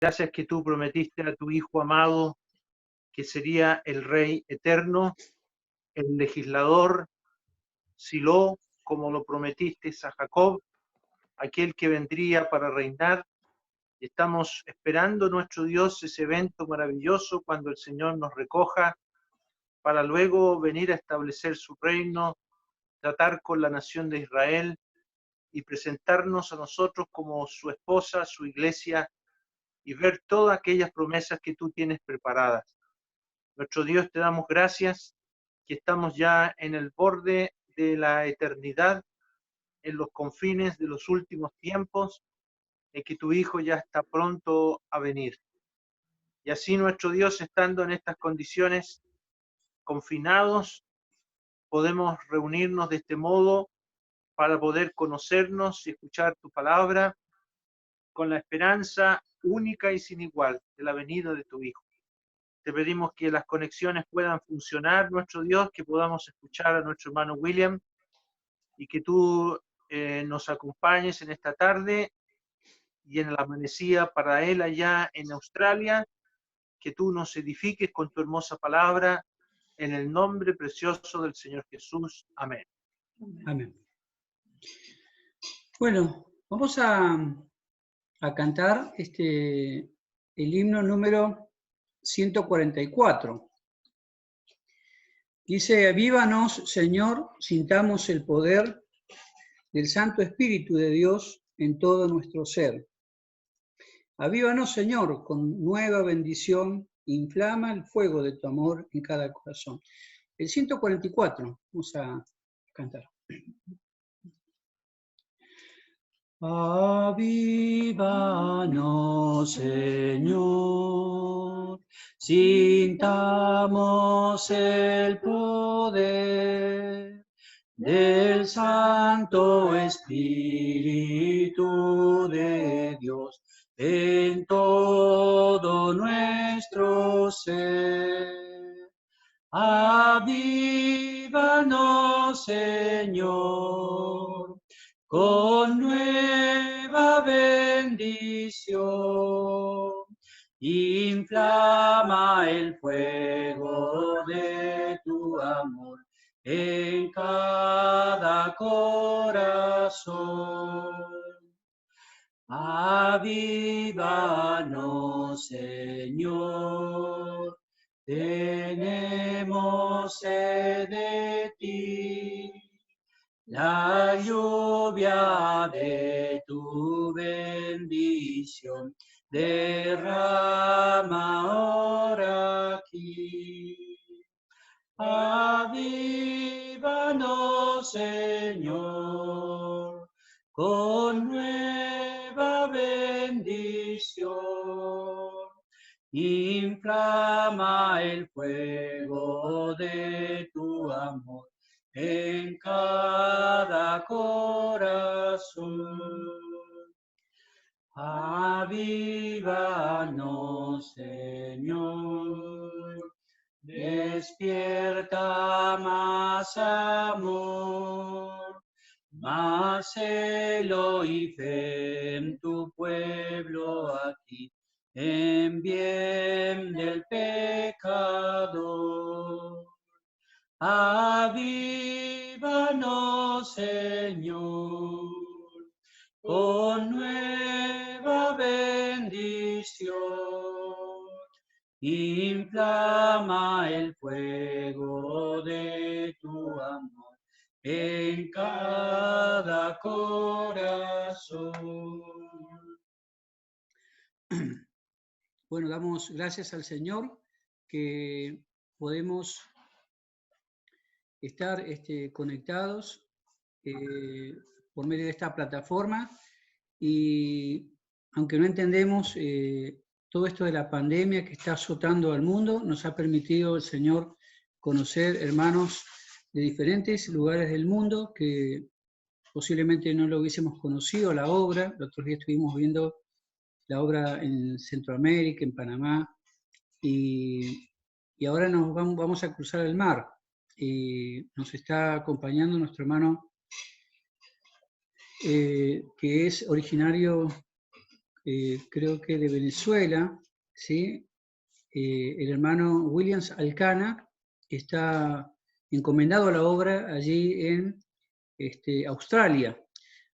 Gracias que tú prometiste a tu Hijo amado que sería el Rey eterno, el legislador, Silo, como lo prometiste a Jacob, aquel que vendría para reinar. Y estamos esperando, nuestro Dios, ese evento maravilloso cuando el Señor nos recoja para luego venir a establecer su reino, tratar con la nación de Israel y presentarnos a nosotros como su esposa, su iglesia, y ver todas aquellas promesas que tú tienes preparadas. Nuestro Dios, te damos gracias que estamos ya en el borde de la eternidad, en los confines de los últimos tiempos, en que tu Hijo ya está pronto a venir. Y así, nuestro Dios, estando en estas condiciones, confinados, podemos reunirnos de este modo para poder conocernos y escuchar tu palabra con la esperanza única y sin igual de la venida de tu Hijo. Te pedimos que las conexiones puedan funcionar, nuestro Dios, que podamos escuchar a nuestro hermano William y que tú nos acompañes en esta tarde y en la amanecida para él allá en Australia, que tú nos edifiques con tu hermosa palabra, en el nombre precioso del Señor Jesús. Amén. Amén. Bueno, vamos a cantar el himno número 144. Dice: avívanos, Señor, sintamos el poder del Santo Espíritu de Dios en todo nuestro ser. Avívanos, Señor, con nueva bendición, inflama el fuego de tu amor en cada corazón. El 144, vamos a cantar. Avívanos, Señor, sintamos el poder del Santo Espíritu de Dios en todo nuestro ser. Avívanos, Señor, con nueva bendición, inflama el fuego de tu amor en cada corazón. Avívanos, Señor, tenemos sed de ti. La lluvia de tu bendición derrama ahora aquí. Avívanos, Señor, con nueva bendición. Inflama el fuego de tu amor en cada corazón. Avívanos, Señor, despierta más amor, más celo y fe en tu pueblo aquí, en bien del pecador. Avívanos, Señor, con nueva bendición. Inflama el fuego de tu amor en cada corazón. Bueno, damos gracias al Señor que podemos estar conectados por medio de esta plataforma, y aunque no entendemos todo esto de la pandemia que está azotando al mundo, nos ha permitido el Señor conocer hermanos de diferentes lugares del mundo que posiblemente no lo hubiésemos conocido, la obra. El otro día estuvimos viendo la obra en Centroamérica, en Panamá, y ahora vamos a cruzar el mar. Y nos está acompañando nuestro hermano que es originario creo que de Venezuela, ¿sí? El hermano Williams Alcana está encomendado a la obra allí en Australia.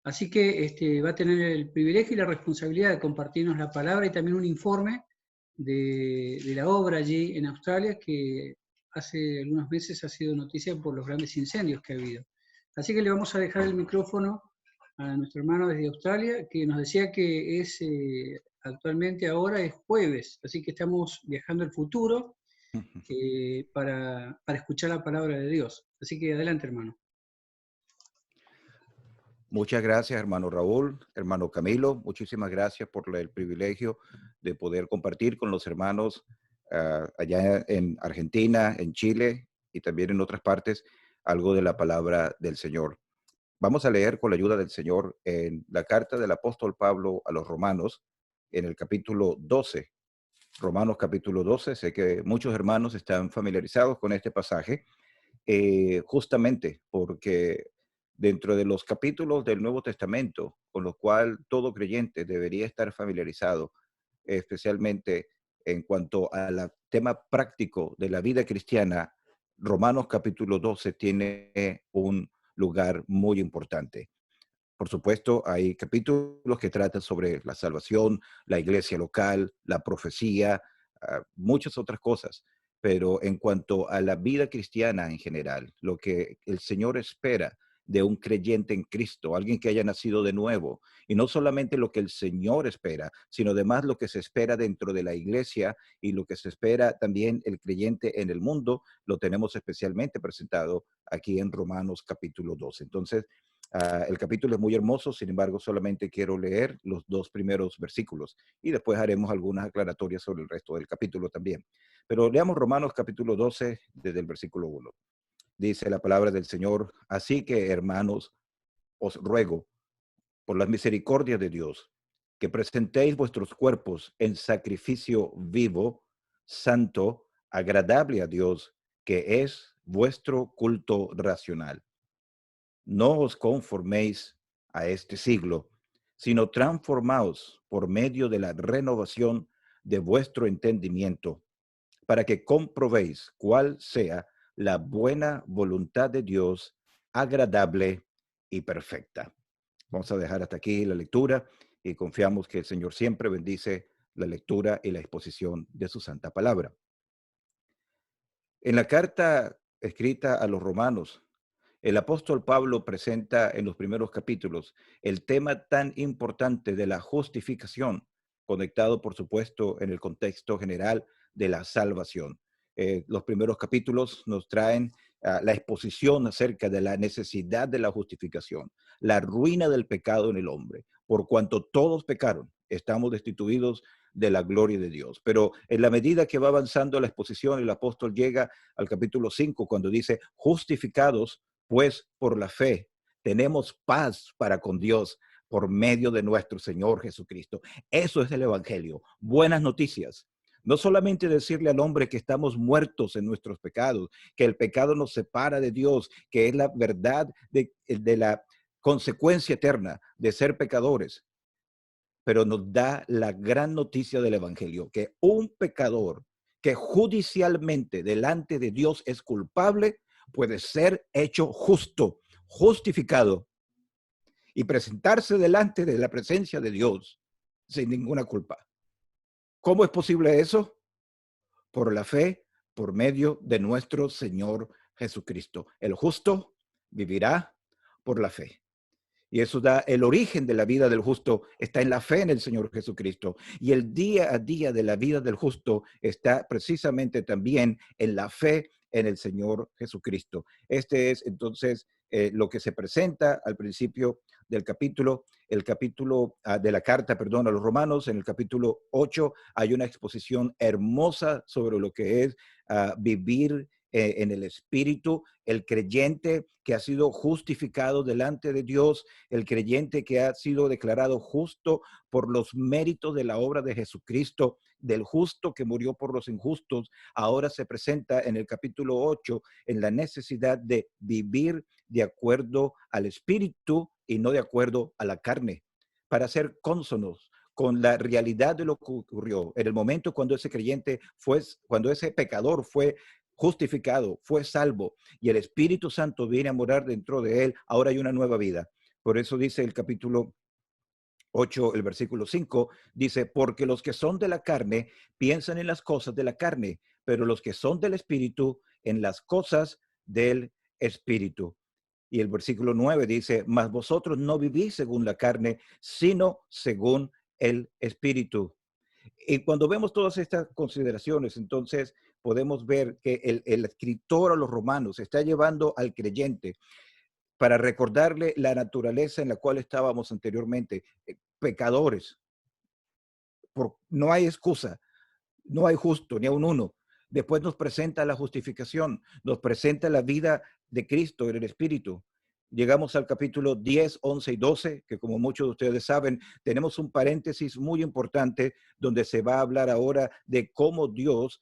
Así que va a tener el privilegio y la responsabilidad de compartirnos la palabra y también un informe de la obra allí en Australia, que hace algunos meses ha sido noticia por los grandes incendios que ha habido. Así que le vamos a dejar el micrófono a nuestro hermano desde Australia, que nos decía que actualmente ahora es jueves, así que estamos viajando al futuro para escuchar la palabra de Dios. Así que adelante, hermano. Muchas gracias, hermano Raúl, hermano Camilo. Muchísimas gracias por el privilegio de poder compartir con los hermanos allá en Argentina, en Chile y también en otras partes algo de la palabra del Señor. Vamos a leer con la ayuda del Señor en la carta del apóstol Pablo a los romanos, en el capítulo 12. Romanos capítulo 12. Sé que muchos hermanos están familiarizados con este pasaje, justamente porque dentro de los capítulos del Nuevo Testamento, con lo cual todo creyente debería estar familiarizado, especialmente en cuanto al tema práctico de la vida cristiana, Romanos capítulo 12 tiene un lugar muy importante. Por supuesto, hay capítulos que tratan sobre la salvación, la iglesia local, la profecía, muchas otras cosas. Pero en cuanto a la vida cristiana en general, lo que el Señor espera de un creyente en Cristo, alguien que haya nacido de nuevo, y no solamente lo que el Señor espera, sino además lo que se espera dentro de la iglesia y lo que se espera también el creyente en el mundo, lo tenemos especialmente presentado aquí en Romanos capítulo 12. Entonces, el capítulo es muy hermoso, sin embargo, solamente quiero leer los 2 primeros versículos y después haremos algunas aclaratorias sobre el resto del capítulo también. Pero leamos Romanos capítulo 12 desde el versículo 1. Dice la palabra del Señor: así que, hermanos, os ruego, por las misericordias de Dios, que presentéis vuestros cuerpos en sacrificio vivo, santo, agradable a Dios, que es vuestro culto racional. No os conforméis a este siglo, sino transformaos por medio de la renovación de vuestro entendimiento, para que comprobéis cuál sea la buena voluntad de Dios, agradable y perfecta. Vamos a dejar hasta aquí la lectura y confiamos que el Señor siempre bendice la lectura y la exposición de su santa palabra. En la carta escrita a los romanos, el apóstol Pablo presenta en los primeros capítulos el tema tan importante de la justificación, conectado, por supuesto, en el contexto general de la salvación. Los primeros capítulos nos traen la exposición acerca de la necesidad de la justificación, la ruina del pecado en el hombre. Por cuanto todos pecaron, estamos destituidos de la gloria de Dios. Pero en la medida que va avanzando la exposición, el apóstol llega al capítulo 5 cuando dice: justificados pues por la fe tenemos paz para con Dios por medio de nuestro Señor Jesucristo. Eso es el Evangelio. Buenas noticias. No solamente decirle al hombre que estamos muertos en nuestros pecados, que el pecado nos separa de Dios, que es la verdad de la consecuencia eterna de ser pecadores, pero nos da la gran noticia del Evangelio, que un pecador que judicialmente delante de Dios es culpable, puede ser hecho justo, justificado y presentarse delante de la presencia de Dios sin ninguna culpa. ¿Cómo es posible eso? Por la fe, por medio de nuestro Señor Jesucristo. El justo vivirá por la fe. Y eso da el origen de la vida del justo, está en la fe en el Señor Jesucristo. Y el día a día de la vida del justo está precisamente también en la fe en el Señor Jesucristo. Este es entonces lo que se presenta al principio del capítulo, el capítulo de la carta, perdón, a los romanos. En el capítulo 8 hay una exposición hermosa sobre lo que es vivir en el Espíritu, el creyente que ha sido justificado delante de Dios, el creyente que ha sido declarado justo por los méritos de la obra de Jesucristo, del justo que murió por los injustos, ahora se presenta en el capítulo 8 en la necesidad de vivir de acuerdo al Espíritu y no de acuerdo a la carne, para ser cónsonos con la realidad de lo que ocurrió. En el momento cuando ese creyente cuando ese pecador fue justificado, fue salvo y el Espíritu Santo viene a morar dentro de él, ahora hay una nueva vida. Por eso dice el capítulo 8, el versículo 5, dice, porque los que son de la carne piensan en las cosas de la carne, pero los que son del Espíritu en las cosas del Espíritu. Y el versículo 9 dice, mas vosotros no vivís según la carne, sino según el Espíritu. Y cuando vemos todas estas consideraciones, entonces podemos ver que el escritor a los romanos está llevando al creyente para recordarle la naturaleza en la cual estábamos anteriormente, pecadores. No hay excusa, no hay justo, ni aun uno. Después nos presenta la justificación, nos presenta la vida de Cristo en el Espíritu. Llegamos al capítulo 10, 11 y 12, que como muchos de ustedes saben, tenemos un paréntesis muy importante donde se va a hablar ahora de cómo Dios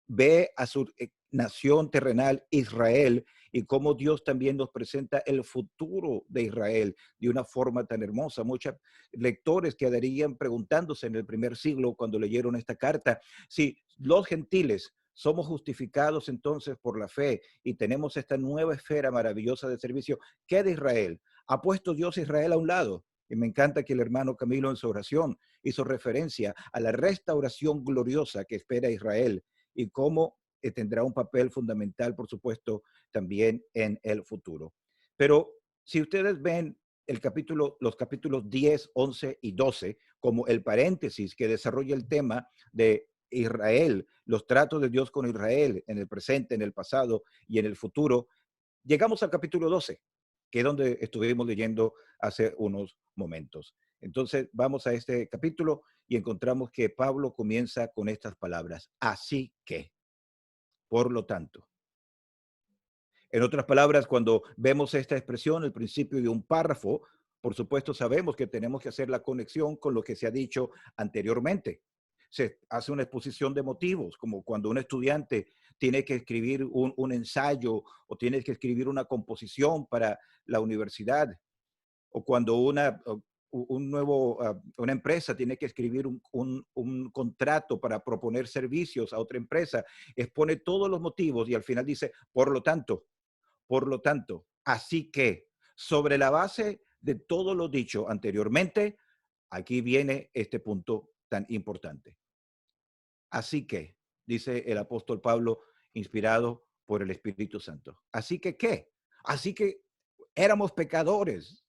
ve a su nación terrenal, Israel, y cómo Dios también nos presenta el futuro de Israel de una forma tan hermosa. Muchos lectores quedarían preguntándose en el primer siglo cuando leyeron esta carta, si los gentiles somos justificados entonces por la fe y tenemos esta nueva esfera maravillosa de servicio, ¿qué de Israel? ¿Ha puesto Dios a Israel a un lado? Y me encanta que el hermano Camilo en su oración hizo referencia a la restauración gloriosa que espera Israel y cómo tendrá un papel fundamental, por supuesto, también en el futuro. Pero si ustedes ven los capítulos 10, 11 y 12 como el paréntesis que desarrolla el tema de Israel, los tratos de Dios con Israel en el presente, en el pasado y en el futuro, llegamos al capítulo 12, que es donde estuvimos leyendo hace unos momentos. Entonces vamos a este capítulo y encontramos que Pablo comienza con estas palabras, así que, por lo tanto. En otras palabras, cuando vemos esta expresión, el principio de un párrafo, por supuesto sabemos que tenemos que hacer la conexión con lo que se ha dicho anteriormente. Se hace una exposición de motivos, como cuando un estudiante tiene que escribir un ensayo o tiene que escribir una composición para la universidad, o cuando una empresa tiene que escribir un contrato para proponer servicios a otra empresa, expone todos los motivos y al final dice, por lo tanto, así que, sobre la base de todo lo dicho anteriormente, aquí viene este punto tan importante. Así que, dice el apóstol Pablo, inspirado por el Espíritu Santo. Así que, ¿qué? Así que éramos pecadores,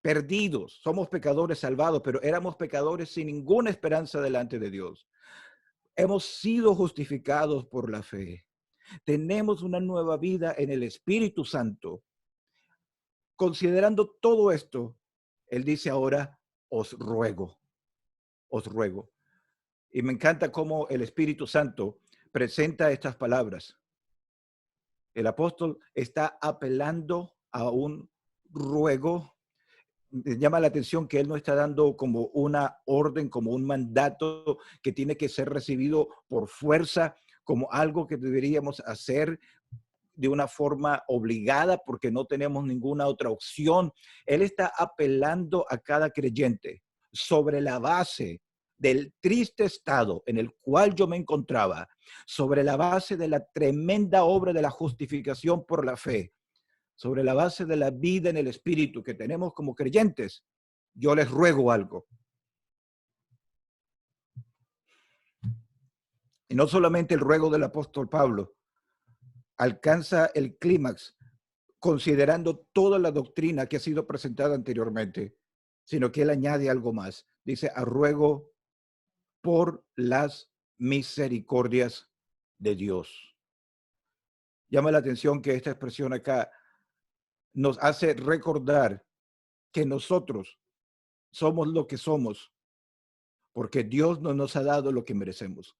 perdidos, somos pecadores salvados, pero éramos pecadores sin ninguna esperanza delante de Dios. Hemos sido justificados por la fe. Tenemos una nueva vida en el Espíritu Santo. Considerando todo esto, él dice ahora, os ruego. Y me encanta cómo el Espíritu Santo presenta estas palabras. El apóstol está apelando a un ruego. Me llama la atención que él no está dando como una orden, como un mandato que tiene que ser recibido por fuerza, como algo que deberíamos hacer de una forma obligada porque no tenemos ninguna otra opción. Él está apelando a cada creyente sobre la base del triste estado en el cual yo me encontraba, sobre la base de la tremenda obra de la justificación por la fe, sobre la base de la vida en el Espíritu que tenemos como creyentes. Yo les ruego algo. Y no solamente el ruego del apóstol Pablo alcanza el clímax considerando toda la doctrina que ha sido presentada anteriormente, sino que él añade algo más. Dice, a ruego por las misericordias de Dios. Llama la atención que esta expresión acá nos hace recordar que nosotros somos lo que somos porque Dios no nos ha dado lo que merecemos.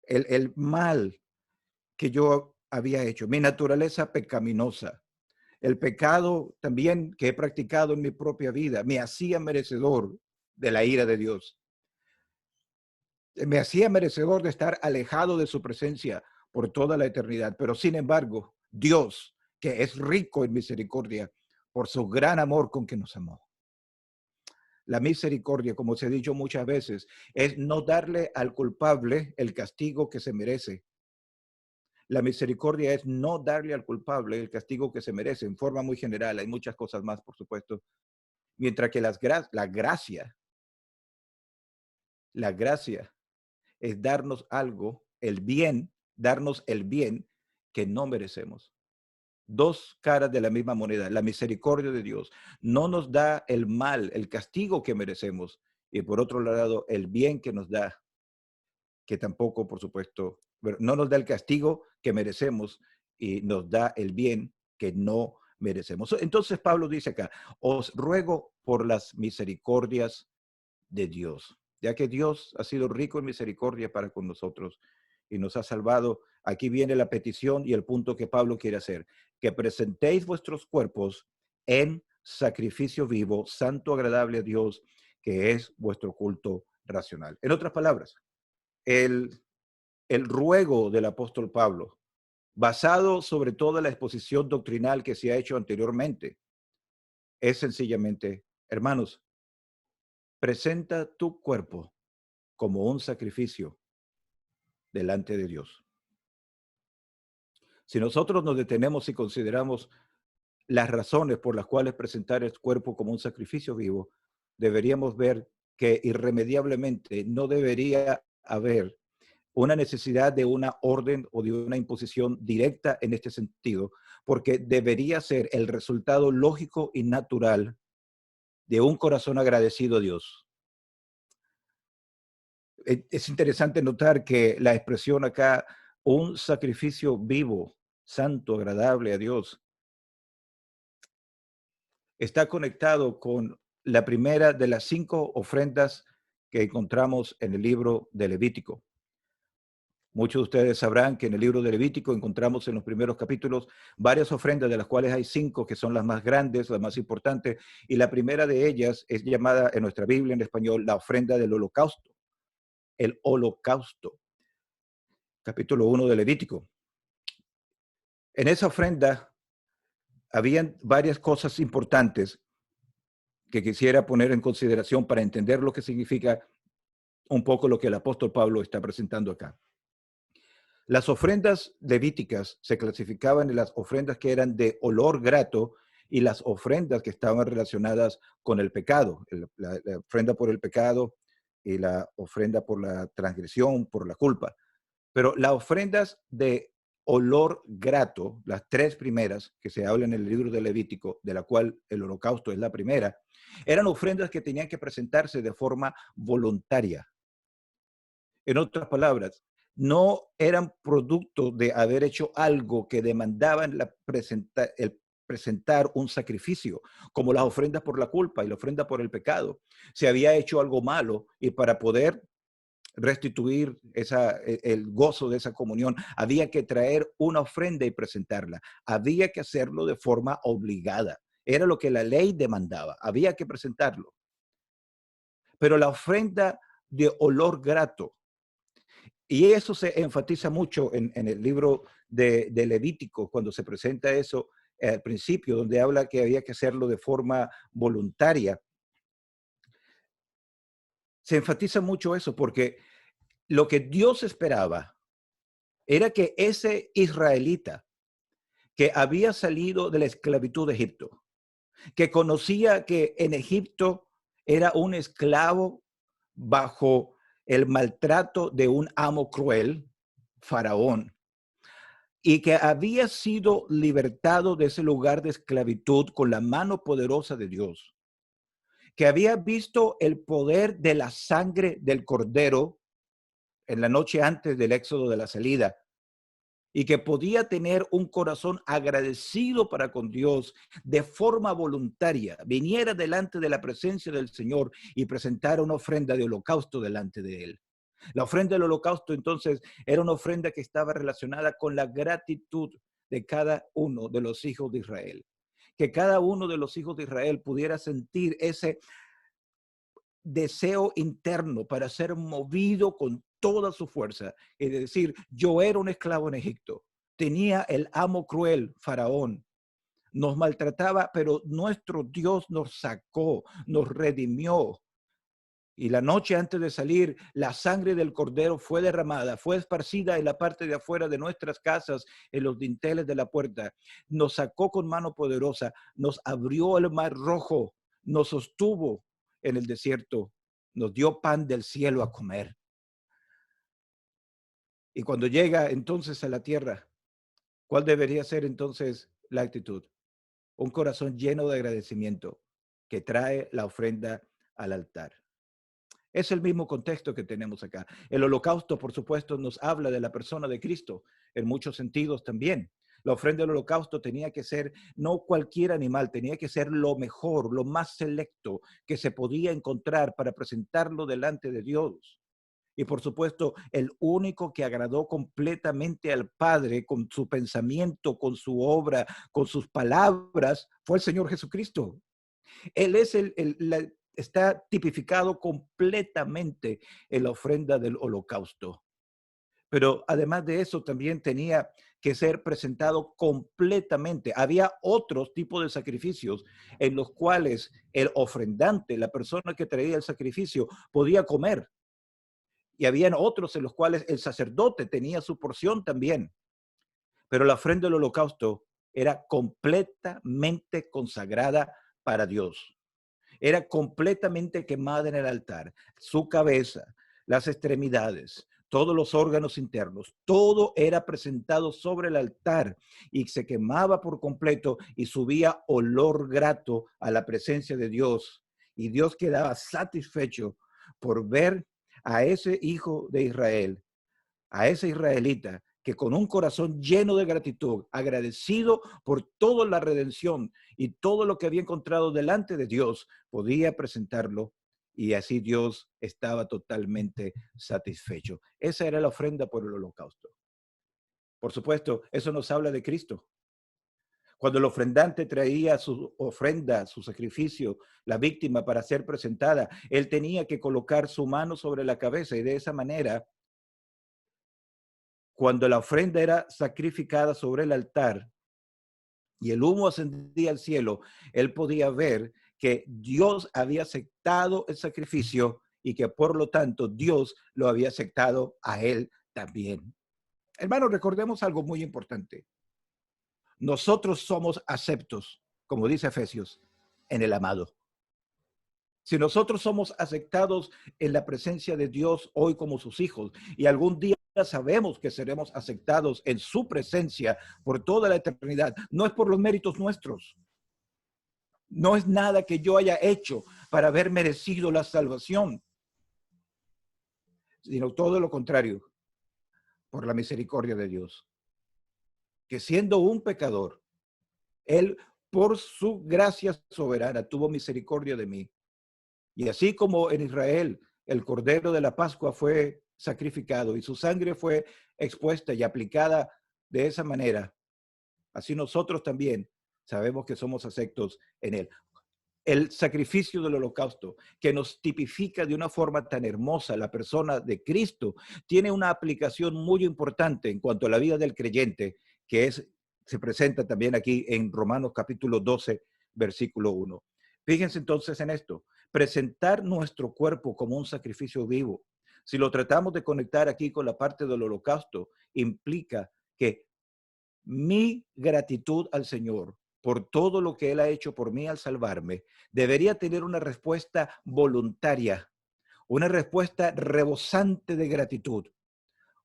El mal que yo había hecho, mi naturaleza pecaminosa, el pecado también que he practicado en mi propia vida, me hacía merecedor de la ira de Dios. Me hacía merecedor de estar alejado de su presencia por toda la eternidad. Pero sin embargo, Dios, que es rico en misericordia, por su gran amor con que nos amó, La misericordia, como se ha dicho muchas veces, es no darle al culpable el castigo que se merece. La misericordia es no darle al culpable el castigo que se merece, en forma muy general. Hay muchas cosas más, por supuesto. Mientras que la gracia es darnos algo, darnos el bien que no merecemos. Dos caras de la misma moneda. La misericordia de Dios no nos da el mal, el castigo que merecemos, y por otro lado, el bien que nos da, que tampoco, por supuesto, no nos da el castigo que merecemos y nos da el bien que no merecemos. Entonces Pablo dice acá, os ruego por las misericordias de Dios, ya que Dios ha sido rico en misericordia para con nosotros y nos ha salvado. Aquí viene la petición y el punto que Pablo quiere hacer, que presentéis vuestros cuerpos en sacrificio vivo, santo, agradable a Dios, que es vuestro culto racional. En otras palabras, el ruego del apóstol Pablo, basado sobre toda la exposición doctrinal que se ha hecho anteriormente, es sencillamente, hermanos, presenta tu cuerpo como un sacrificio delante de Dios. Si nosotros nos detenemos y consideramos las razones por las cuales presentar el cuerpo como un sacrificio vivo, deberíamos ver que irremediablemente no debería haber una necesidad de una orden o de una imposición directa en este sentido, porque debería ser el resultado lógico y natural de un corazón agradecido a Dios. Es interesante notar que la expresión acá, un sacrificio vivo, santo, agradable a Dios, está conectado con la primera de las 5 ofrendas que encontramos en el libro de Levítico. Muchos de ustedes sabrán que en el libro de Levítico encontramos en los primeros capítulos varias ofrendas, de las cuales hay 5 que son las más grandes, las más importantes, y la primera de ellas es llamada en nuestra Biblia en español la ofrenda del holocausto. El holocausto, capítulo 1 de Levítico. En esa ofrenda habían varias cosas importantes que quisiera poner en consideración para entender lo que significa un poco lo que el apóstol Pablo está presentando acá. Las ofrendas levíticas se clasificaban en las ofrendas que eran de olor grato y las ofrendas que estaban relacionadas con el pecado, la ofrenda por el pecado y la ofrenda por la transgresión, por la culpa. Pero las ofrendas de olor grato, las 3 primeras que se hablan en el libro de Levítico, de la cual el holocausto es la primera, eran ofrendas que tenían que presentarse de forma voluntaria. En otras palabras, no eran producto de haber hecho algo que demandaban el presentar un sacrificio, como las ofrendas por la culpa y la ofrenda por el pecado. Se había hecho algo malo y para poder restituir el gozo de esa comunión, había que traer una ofrenda y presentarla. Había que hacerlo de forma obligada. Era lo que la ley demandaba. Había que presentarlo. Pero la ofrenda de olor grato, y eso se enfatiza mucho en el libro de Levítico, cuando se presenta eso al principio, donde habla que había que hacerlo de forma voluntaria. Se enfatiza mucho eso porque lo que Dios esperaba era que ese israelita que había salido de la esclavitud de Egipto, que conocía que en Egipto era un esclavo bajo el maltrato de un amo cruel, Faraón, y que había sido libertado de ese lugar de esclavitud con la mano poderosa de Dios, que había visto el poder de la sangre del cordero en la noche antes del éxodo de la salida, y que podía tener un corazón agradecido para con Dios de forma voluntaria, viniera delante de la presencia del Señor y presentara una ofrenda de holocausto delante de Él. La ofrenda del holocausto, entonces, era una ofrenda que estaba relacionada con la gratitud de cada uno de los hijos de Israel. Que cada uno de los hijos de Israel pudiera sentir ese deseo interno para ser movido con toda su fuerza y decir, yo era un esclavo en Egipto, tenía el amo cruel, Faraón, nos maltrataba, pero nuestro Dios nos sacó, nos redimió. Y la noche antes de salir, la sangre del cordero fue derramada, fue esparcida en la parte de afuera de nuestras casas, en los dinteles de la puerta. Nos sacó con mano poderosa, nos abrió el mar rojo, nos sostuvo en el desierto, nos dio pan del cielo a comer. Y cuando llega entonces a la tierra, ¿cuál debería ser entonces la actitud? Un corazón lleno de agradecimiento que trae la ofrenda al altar. Es el mismo contexto que tenemos acá. El holocausto, por supuesto, nos habla de la persona de Cristo en muchos sentidos también. La ofrenda del holocausto tenía que ser no cualquier animal, tenía que ser lo mejor, lo más selecto que se podía encontrar para presentarlo delante de Dios. Y por supuesto, el único que agradó completamente al Padre con su pensamiento, con su obra, con sus palabras, fue el Señor Jesucristo. Él es está tipificado completamente en la ofrenda del holocausto. Pero además de eso, también tenía que ser presentado completamente. Había otros tipos de sacrificios en los cuales el ofrendante, la persona que traía el sacrificio, podía comer. Y habían otros en los cuales el sacerdote tenía su porción también. Pero la ofrenda del holocausto era completamente consagrada para Dios. Era completamente quemada en el altar. Su cabeza, las extremidades, todos los órganos internos, todo era presentado sobre el altar y se quemaba por completo y subía olor grato a la presencia de Dios. Y Dios quedaba satisfecho por ver a ese hijo de Israel, a ese israelita que con un corazón lleno de gratitud, agradecido por toda la redención y todo lo que había encontrado delante de Dios, podía presentarlo y así Dios estaba totalmente satisfecho. Esa era la ofrenda por el holocausto. Por supuesto, eso nos habla de Cristo. Cuando el ofrendante traía su ofrenda, su sacrificio, la víctima para ser presentada, él tenía que colocar su mano sobre la cabeza y de esa manera, cuando la ofrenda era sacrificada sobre el altar y el humo ascendía al cielo, él podía ver que Dios había aceptado el sacrificio y que por lo tanto Dios lo había aceptado a él también. Hermanos, recordemos algo muy importante. Nosotros somos aceptos, como dice Efesios, en el amado. Si nosotros somos aceptados en la presencia de Dios hoy como sus hijos y algún día sabemos que seremos aceptados en su presencia por toda la eternidad, no es por los méritos nuestros. No es nada que yo haya hecho para haber merecido la salvación, sino todo lo contrario, por la misericordia de Dios. Que siendo un pecador, Él por su gracia soberana tuvo misericordia de mí. Y así como en Israel el cordero de la Pascua fue sacrificado y su sangre fue expuesta y aplicada de esa manera, así nosotros también sabemos que somos aceptos en él. El sacrificio del holocausto, que nos tipifica de una forma tan hermosa la persona de Cristo, tiene una aplicación muy importante en cuanto a la vida del creyente, que se presenta también aquí en Romanos capítulo 12, versículo 1. Fíjense entonces en esto, presentar nuestro cuerpo como un sacrificio vivo. Si lo tratamos de conectar aquí con la parte del holocausto, implica que mi gratitud al Señor por todo lo que Él ha hecho por mí al salvarme, debería tener una respuesta voluntaria, una respuesta rebosante de gratitud,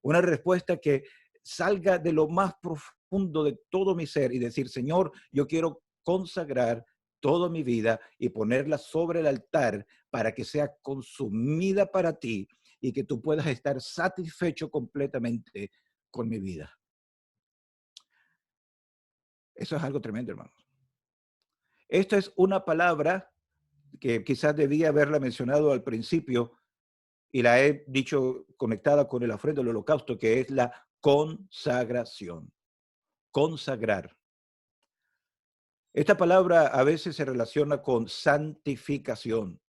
una respuesta que salga de lo más profundo de todo mi ser y decir, Señor, yo quiero consagrar toda mi vida y ponerla sobre el altar para que sea consumida para ti y que tú puedas estar satisfecho completamente con mi vida. Eso es algo tremendo, hermanos. Esta es una palabra que quizás debía haberla mencionado al principio y la he dicho conectada con el ofrenda del holocausto, que es la consagración. Consagrar. Esta palabra a veces se relaciona con santificación,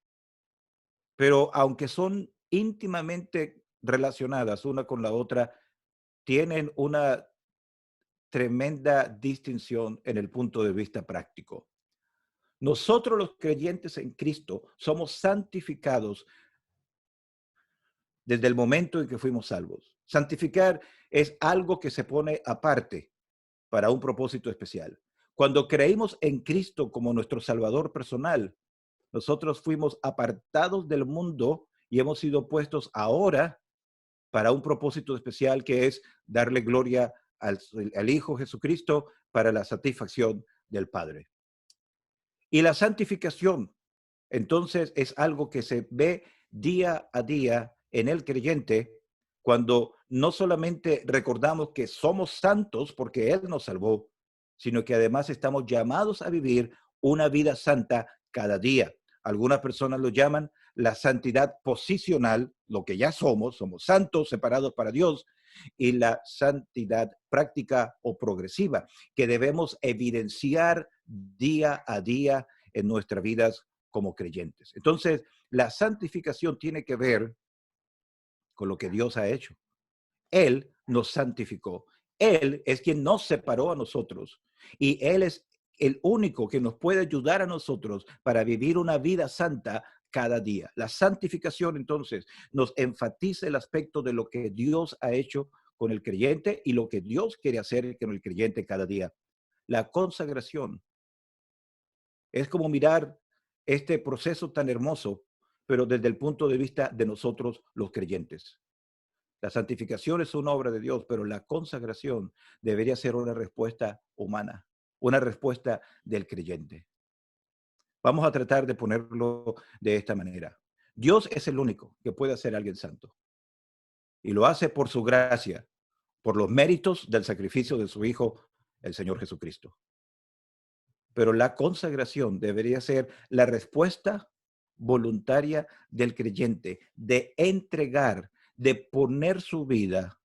pero aunque son íntimamente relacionadas una con la otra, tienen una tremenda distinción en el punto de vista práctico. Nosotros los creyentes en Cristo somos santificados desde el momento en que fuimos salvos. Santificar es algo que se pone aparte para un propósito especial. Cuando creímos en Cristo como nuestro Salvador personal, nosotros fuimos apartados del mundo y hemos sido puestos ahora para un propósito especial, que es darle gloria al Hijo Jesucristo para la satisfacción del Padre. Y la santificación, entonces, es algo que se ve día a día en el creyente, cuando no solamente recordamos que somos santos porque Él nos salvó, sino que además estamos llamados a vivir una vida santa cada día. Algunas personas lo llaman la santidad posicional, lo que ya somos santos, separados para Dios, y la santidad práctica o progresiva, que debemos evidenciar día a día en nuestras vidas como creyentes. Entonces, la santificación tiene que ver con lo que Dios ha hecho. Él nos santificó. Él es quien nos separó a nosotros. Y Él es el único que nos puede ayudar a nosotros para vivir una vida santa cada día. La santificación, entonces, nos enfatiza el aspecto de lo que Dios ha hecho con el creyente y lo que Dios quiere hacer con el creyente cada día. La consagración es como mirar este proceso tan hermoso, pero desde el punto de vista de nosotros los creyentes. La santificación es una obra de Dios, pero la consagración debería ser una respuesta humana, una respuesta del creyente. Vamos a tratar de ponerlo de esta manera. Dios es el único que puede hacer a alguien santo. Y lo hace por su gracia, por los méritos del sacrificio de su Hijo, el Señor Jesucristo. Pero la consagración debería ser la respuesta voluntaria del creyente, de entregar, de poner su vida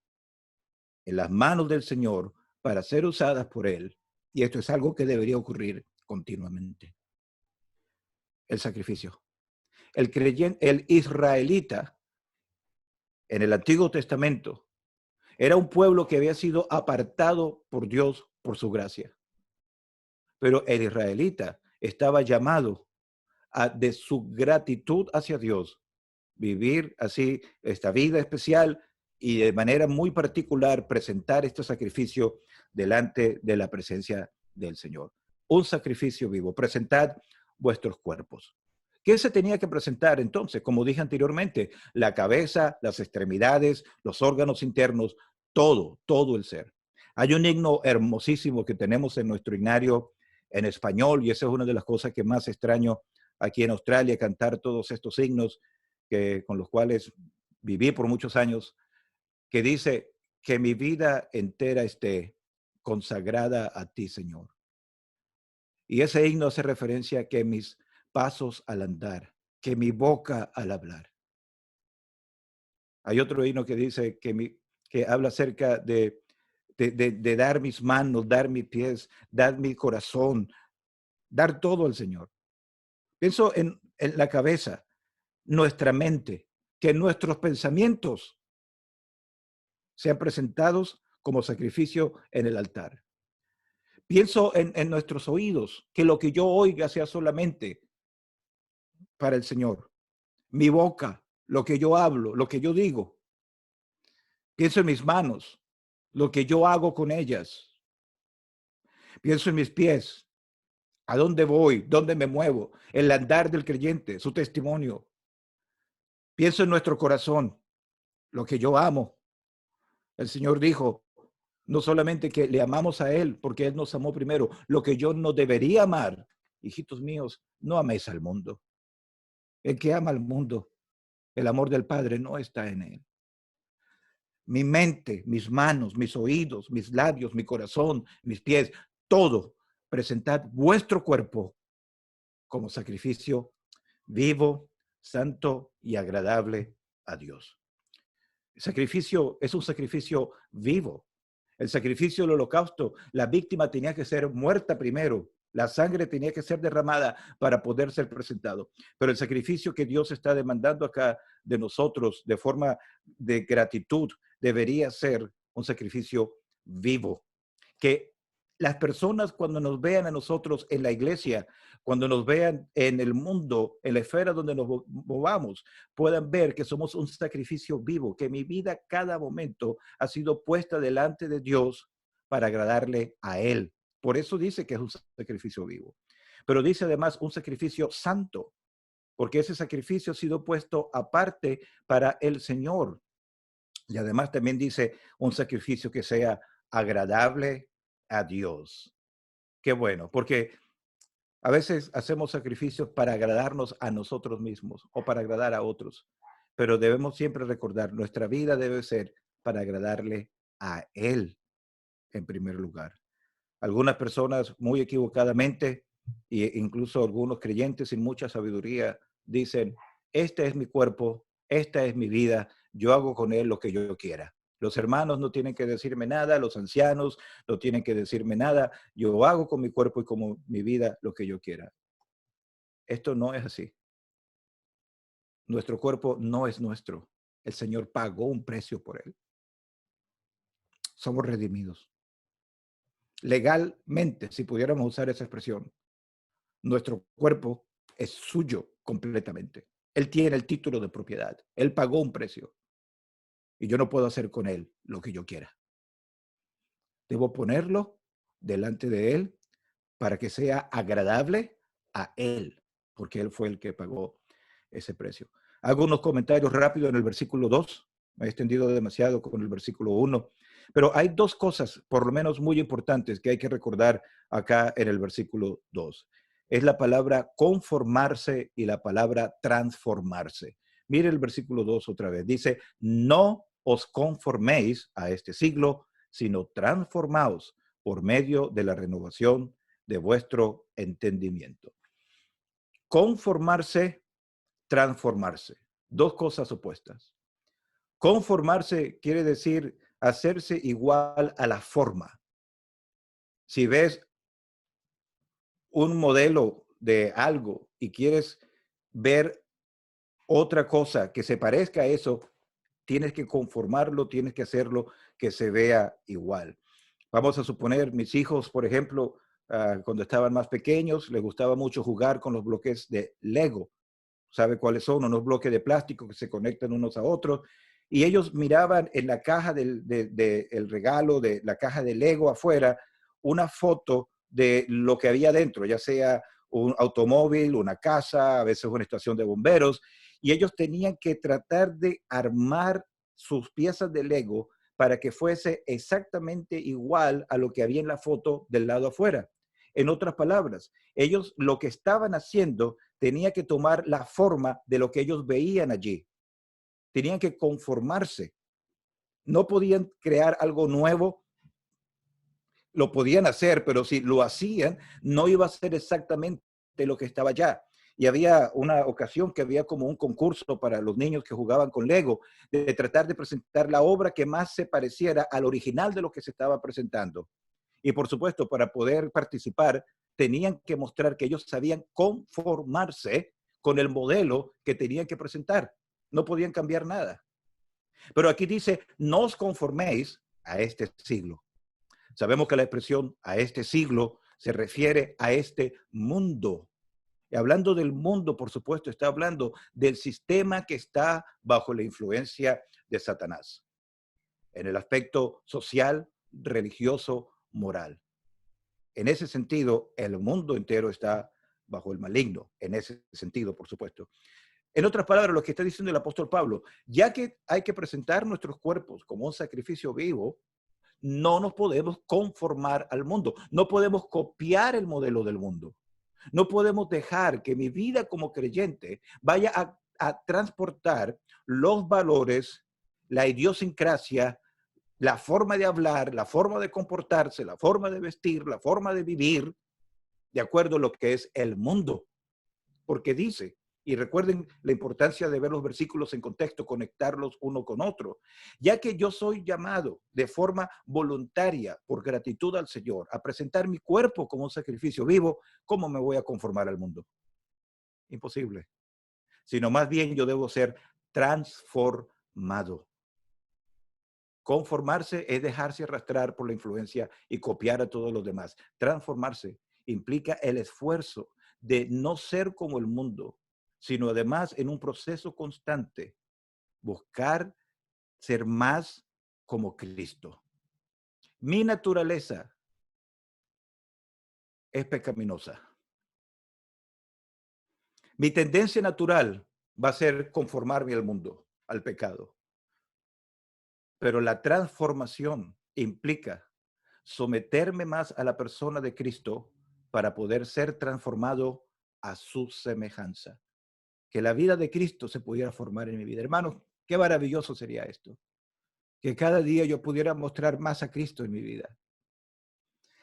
en las manos del Señor para ser usadas por Él. Y esto es algo que debería ocurrir continuamente. El sacrificio. El creyente, el israelita en el Antiguo Testamento era un pueblo que había sido apartado por Dios por su gracia. Pero el israelita estaba llamado de su gratitud hacia Dios, vivir así esta vida especial y de manera muy particular presentar este sacrificio delante de la presencia del Señor. Un sacrificio vivo. Presentad vuestros cuerpos. ¿Qué se tenía que presentar entonces? Como dije anteriormente, la cabeza, las extremidades, los órganos internos, todo el ser. Hay un himno hermosísimo que tenemos en nuestro himnario en español, y esa es una de las cosas que más extraño aquí en Australia, cantar todos estos himnos con los cuales viví por muchos años, que dice: que mi vida entera esté consagrada a ti, Señor. Y ese himno hace referencia a que mis pasos al andar, que mi boca al hablar. Hay otro himno que dice que habla acerca de dar mis manos, dar mis pies, dar mi corazón, dar todo al Señor. Pienso en la cabeza, nuestra mente, que nuestros pensamientos sean presentados como sacrificio en el altar. Pienso en nuestros oídos, que lo que yo oiga sea solamente para el Señor. Mi boca, lo que yo hablo, lo que yo digo. Pienso en mis manos, lo que yo hago con ellas. Pienso en mis pies, a dónde voy, dónde me muevo, el andar del creyente, su testimonio. Pienso en nuestro corazón, lo que yo amo. El Señor dijo, no solamente que le amamos a Él, porque Él nos amó primero, lo que yo no debería amar, hijitos míos, no améis al mundo. El que ama al mundo, el amor del Padre no está en él. Mi mente, mis manos, mis oídos, mis labios, mi corazón, mis pies, todo, presentad vuestro cuerpo como sacrificio vivo, santo y agradable a Dios. El sacrificio es un sacrificio vivo. El sacrificio del holocausto, la víctima tenía que ser muerta primero. La sangre tenía que ser derramada para poder ser presentado. Pero el sacrificio que Dios está demandando acá de nosotros de forma de gratitud debería ser un sacrificio vivo, Que las personas cuando nos vean a nosotros en la iglesia, cuando nos vean en el mundo, en la esfera donde nos movamos, puedan ver que somos un sacrificio vivo, que mi vida cada momento ha sido puesta delante de Dios para agradarle a Él. Por eso dice que es un sacrificio vivo. Pero dice además un sacrificio santo, porque ese sacrificio ha sido puesto aparte para el Señor. Y además también dice un sacrificio que sea agradable a Dios. Qué bueno, porque a veces hacemos sacrificios para agradarnos a nosotros mismos o para agradar a otros, pero debemos siempre recordar, nuestra vida debe ser para agradarle a Él en primer lugar. Algunas personas muy equivocadamente, e incluso algunos creyentes sin mucha sabiduría, dicen, este es mi cuerpo, esta es mi vida, yo hago con él lo que yo quiera. Los hermanos no tienen que decirme nada, los ancianos no tienen que decirme nada, yo hago con mi cuerpo y con mi vida lo que yo quiera. Esto no es así. Nuestro cuerpo no es nuestro. El Señor pagó un precio por él. Somos redimidos. Legalmente, si pudiéramos usar esa expresión, nuestro cuerpo es suyo completamente. Él tiene el título de propiedad. Él pagó un precio. Y yo no puedo hacer con él lo que yo quiera. Debo ponerlo delante de él para que sea agradable a él, porque él fue el que pagó ese precio. Hago unos comentarios rápidos en el versículo 2. Me he extendido demasiado con el versículo 1. Pero hay dos cosas, por lo menos muy importantes, que hay que recordar acá en el versículo 2. Es la palabra conformarse y la palabra transformarse. Mire el versículo 2 otra vez. Dice, no os conforméis a este siglo, sino transformaos por medio de la renovación de vuestro entendimiento. Conformarse, transformarse. Dos cosas opuestas. Conformarse quiere decir hacerse igual a la forma. Si ves un modelo de algo y quieres ver otra cosa que se parezca a eso, tienes que conformarlo, tienes que hacerlo que se vea igual. Vamos a suponer, mis hijos, por ejemplo, cuando estaban más pequeños, les gustaba mucho jugar con los bloques de Lego. ¿Sabe cuáles son? Unos bloques de plástico que se conectan unos a otros. Y ellos miraban en la caja del regalo, de la caja de Lego afuera, una foto de lo que había dentro, ya sea un automóvil, una casa, a veces una estación de bomberos. Y ellos tenían que tratar de armar sus piezas de Lego para que fuese exactamente igual a lo que había en la foto del lado afuera. En otras palabras, ellos lo que estaban haciendo tenía que tomar la forma de lo que ellos veían allí. Tenían que conformarse. No podían crear algo nuevo. Lo podían hacer, pero si lo hacían, no iba a ser exactamente lo que estaba allá. Y había una ocasión que había como un concurso para los niños que jugaban con Lego, de tratar de presentar la obra que más se pareciera al original de lo que se estaba presentando. Y por supuesto, para poder participar, tenían que mostrar que ellos sabían conformarse con el modelo que tenían que presentar. No podían cambiar nada. Pero aquí dice, no os conforméis a este siglo. Sabemos que la expresión a este siglo se refiere a este mundo. Y hablando del mundo, por supuesto, está hablando del sistema que está bajo la influencia de Satanás. En el aspecto social, religioso, moral. En ese sentido, el mundo entero está bajo el maligno, en ese sentido, por supuesto. En otras palabras, lo que está diciendo el apóstol Pablo, ya que hay que presentar nuestros cuerpos como un sacrificio vivo, no nos podemos conformar al mundo, no podemos copiar el modelo del mundo. No podemos dejar que mi vida como creyente vaya a transportar los valores, la idiosincrasia, la forma de hablar, la forma de comportarse, la forma de vestir, la forma de vivir, de acuerdo a lo que es el mundo. Porque dice, y recuerden la importancia de ver los versículos en contexto, conectarlos uno con otro, ya que yo soy llamado de forma voluntaria, por gratitud al Señor, a presentar mi cuerpo como un sacrificio vivo, ¿cómo me voy a conformar al mundo? Imposible. Sino más bien yo debo ser transformado. Conformarse es dejarse arrastrar por la influencia y copiar a todos los demás. Transformarse implica el esfuerzo de no ser como el mundo, sino además en un proceso constante, buscar ser más como Cristo. Mi naturaleza es pecaminosa. Mi tendencia natural va a ser conformarme al mundo, al pecado. Pero la transformación implica someterme más a la persona de Cristo para poder ser transformado a su semejanza. Que la vida de Cristo se pudiera formar en mi vida. Hermanos, qué maravilloso sería esto. Que cada día yo pudiera mostrar más a Cristo en mi vida.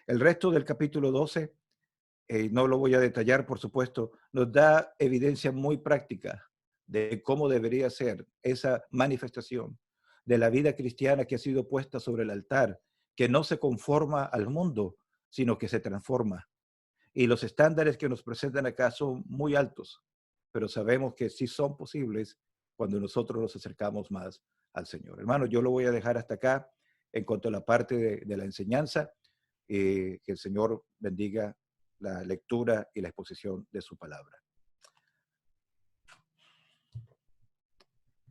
El resto del capítulo 12, no lo voy a detallar, por supuesto, nos da evidencia muy práctica de cómo debería ser esa manifestación de la vida cristiana que ha sido puesta sobre el altar, que no se conforma al mundo, sino que se transforma. Y los estándares que nos presentan acá son muy altos, pero sabemos que sí son posibles cuando nosotros nos acercamos más al Señor. Hermano, yo lo voy a dejar hasta acá en cuanto a la parte de la enseñanza. Que el Señor bendiga la lectura y la exposición de su palabra.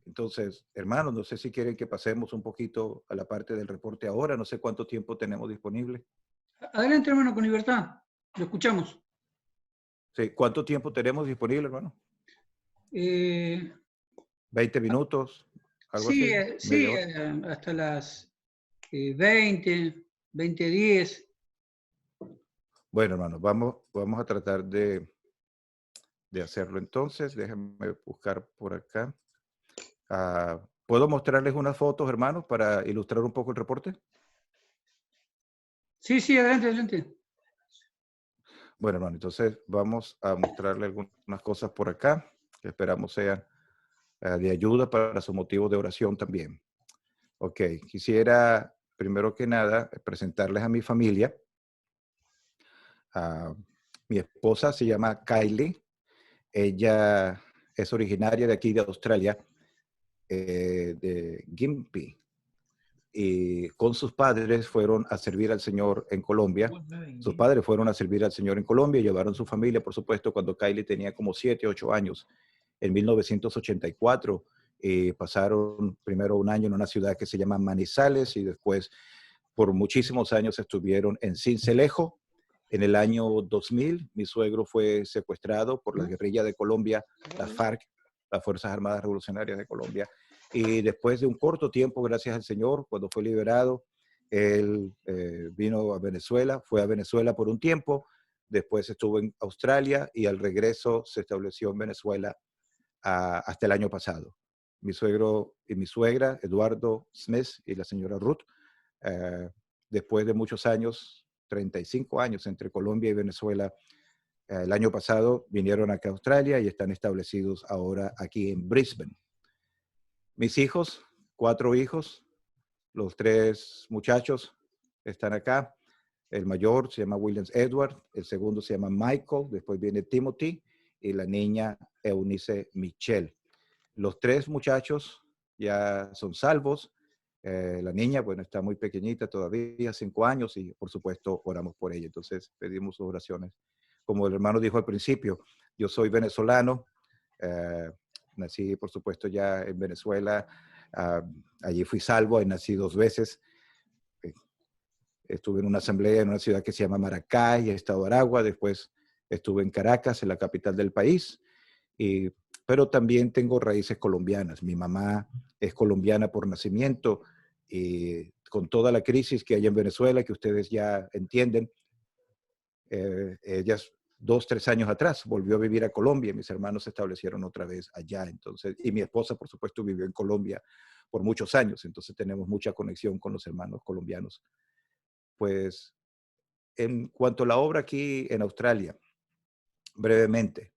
Entonces, hermanos, no sé si quieren que pasemos un poquito a la parte del reporte ahora. No sé cuánto tiempo tenemos disponible. Adelante, hermano, con libertad. Lo escuchamos. Sí, ¿cuánto tiempo tenemos disponible, hermano? 20 minutos, algo sí, así. sí, hasta las 20:10. Bueno, hermano, vamos a tratar de hacerlo entonces. Déjenme buscar por acá. ¿Puedo mostrarles unas fotos, hermanos, para ilustrar un poco el reporte? Sí, sí, adelante, adelante. Bueno, hermano, entonces vamos a mostrarle algunas cosas por acá que esperamos sean de ayuda para su motivo de oración también. Ok, quisiera primero que nada presentarles a mi familia. Mi esposa se llama Kylie. Ella es originaria de aquí de Australia, de Gympie. Y con sus padres fueron a servir al Señor en Colombia. Sus padres fueron a servir al Señor en Colombia y llevaron su familia, por supuesto, cuando Kylie tenía como 7, 8 años. En 1984 pasaron primero un año en una ciudad que se llama Manizales y después por muchísimos años estuvieron en Sincelejo. En el año 2000, mi suegro fue secuestrado por la guerrilla de Colombia, las FARC, las Fuerzas Armadas Revolucionarias de Colombia. Y después de un corto tiempo, gracias al Señor, cuando fue liberado, él vino a Venezuela, fue a Venezuela por un tiempo, después estuvo en Australia y al regreso se estableció en Venezuela hasta el año pasado. Mi suegro y mi suegra, Eduardo Smith y la señora Ruth, después de muchos años, 35 años entre Colombia y Venezuela, el año pasado vinieron acá a Australia y están establecidos ahora aquí en Brisbane. Mis hijos, 4 hijos, los 3 muchachos están acá. El mayor se llama Williams Edward, el segundo se llama Michael, después viene Timothy y la niña Eunice Michelle. Los 3 muchachos ya son salvos. La niña, bueno, está muy pequeñita todavía, 5 años, y por supuesto oramos por ella. Entonces pedimos sus oraciones. Como el hermano dijo al principio, yo soy venezolano, nací por supuesto ya en Venezuela, allí fui salvo, y nací 2 veces. Estuve en una asamblea en una ciudad que se llama Maracay, estado de Aragua, después estuve en Caracas, en la capital del país, pero también tengo raíces colombianas. Mi mamá es colombiana por nacimiento y con toda la crisis que hay en Venezuela, que ustedes ya entienden, ella 2, 3 años atrás volvió a vivir a Colombia y mis hermanos se establecieron otra vez allá. Entonces, y mi esposa, por supuesto, vivió en Colombia por muchos años, entonces tenemos mucha conexión con los hermanos colombianos. Pues, en cuanto a la obra aquí en Australia, brevemente,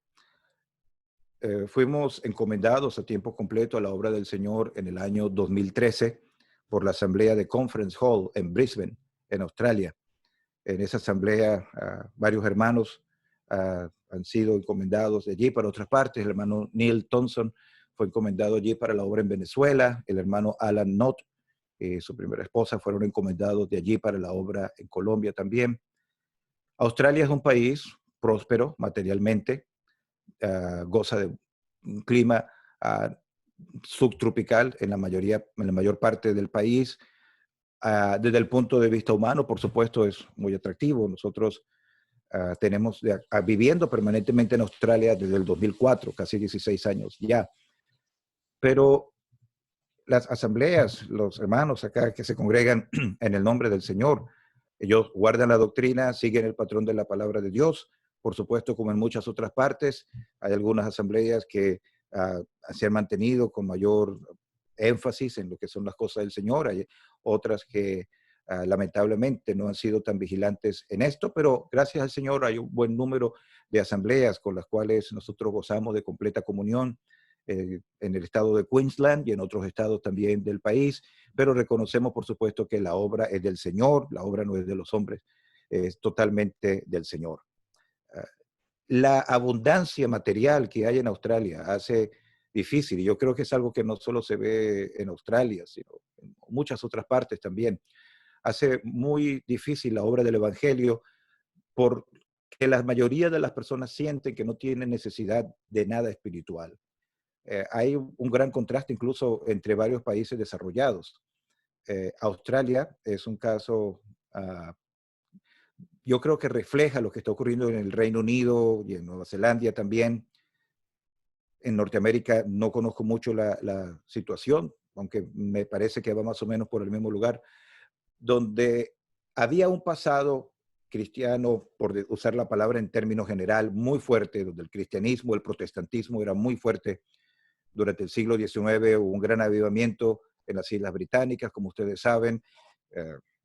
fuimos encomendados a tiempo completo a la obra del Señor en el año 2013 por la asamblea de Conference Hall en Brisbane, en Australia. En esa asamblea, varios hermanos han sido encomendados de allí para otras partes. El hermano Neil Thompson fue encomendado allí para la obra en Venezuela. El hermano Alan Knott y su primera esposa fueron encomendados de allí para la obra en Colombia también. Australia es un país próspero materialmente, goza de un clima subtropical en la mayor parte del país. Desde el punto de vista humano, por supuesto, es muy atractivo. Nosotros tenemos viviendo permanentemente en Australia desde el 2004, casi 16 años ya. Pero las asambleas, los hermanos acá que se congregan en el nombre del Señor, ellos guardan la doctrina, siguen el patrón de la palabra de Dios. Por supuesto, como en muchas otras partes, hay algunas asambleas que se han mantenido con mayor énfasis en lo que son las cosas del Señor. Hay otras que lamentablemente no han sido tan vigilantes en esto, pero gracias al Señor hay un buen número de asambleas con las cuales nosotros gozamos de completa comunión en el estado de Queensland y en otros estados también del país, pero reconocemos por supuesto que la obra es del Señor, la obra no es de los hombres, es totalmente del Señor. La abundancia material que hay en Australia hace difícil, y yo creo que es algo que no solo se ve en Australia, sino en muchas otras partes también, hace muy difícil la obra del Evangelio porque la mayoría de las personas sienten que no tienen necesidad de nada espiritual. Hay un gran contraste incluso entre varios países desarrollados. Australia es un caso, yo creo que refleja lo que está ocurriendo en el Reino Unido y en Nueva Zelanda también. En Norteamérica no conozco mucho la situación, aunque me parece que va más o menos por el mismo lugar, donde había un pasado cristiano, por usar la palabra en términos general, muy fuerte, donde el cristianismo, el protestantismo era muy fuerte. Durante el siglo XIX hubo un gran avivamiento en las Islas Británicas, como ustedes saben.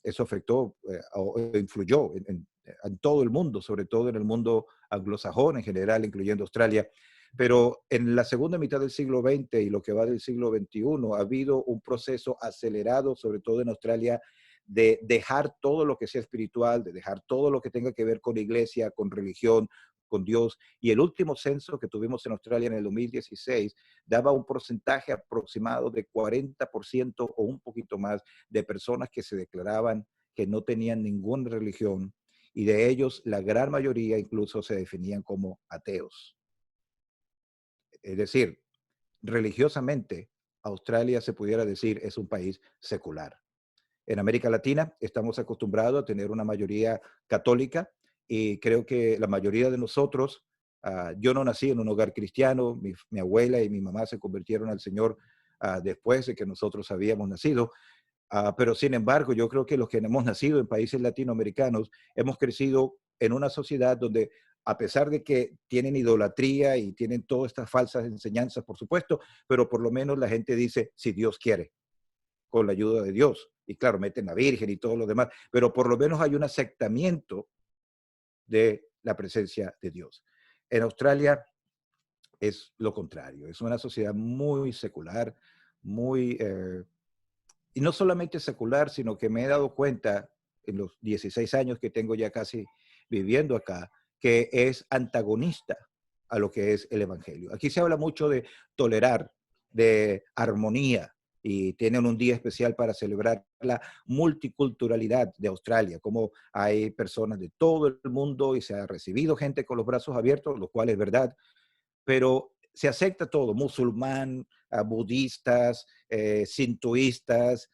Eso afectó o influyó en todo el mundo, sobre todo en el mundo anglosajón en general, incluyendo Australia. Pero en la segunda mitad del siglo XX y lo que va del siglo XXI ha habido un proceso acelerado, sobre todo en Australia, de dejar todo lo que sea espiritual, de dejar todo lo que tenga que ver con iglesia, con religión, con Dios. Y el último censo que tuvimos en Australia en el 2016 daba un porcentaje aproximado de 40% o un poquito más de personas que se declaraban que no tenían ninguna religión, y de ellos la gran mayoría incluso se definían como ateos. Es decir, religiosamente, Australia se pudiera decir es un país secular. En América Latina estamos acostumbrados a tener una mayoría católica y creo que la mayoría de nosotros, yo no nací en un hogar cristiano, mi abuela y mi mamá se convirtieron al Señor después de que nosotros habíamos nacido, pero sin embargo yo creo que los que hemos nacido en países latinoamericanos hemos crecido en una sociedad donde, a pesar de que tienen idolatría y tienen todas estas falsas enseñanzas, por supuesto, pero por lo menos la gente dice, si Dios quiere, con la ayuda de Dios. Y claro, meten a Virgen y todo lo demás, pero por lo menos hay un aceptamiento de la presencia de Dios. En Australia es lo contrario, es una sociedad muy secular, muy, y no solamente secular, sino que me he dado cuenta en los 16 años que tengo ya casi viviendo acá, que es antagonista a lo que es el Evangelio. Aquí se habla mucho de tolerar, de armonía, y tienen un día especial para celebrar la multiculturalidad de Australia, como hay personas de todo el mundo y se ha recibido gente con los brazos abiertos, lo cual es verdad, pero se acepta todo, musulmán, budistas, sintoístas,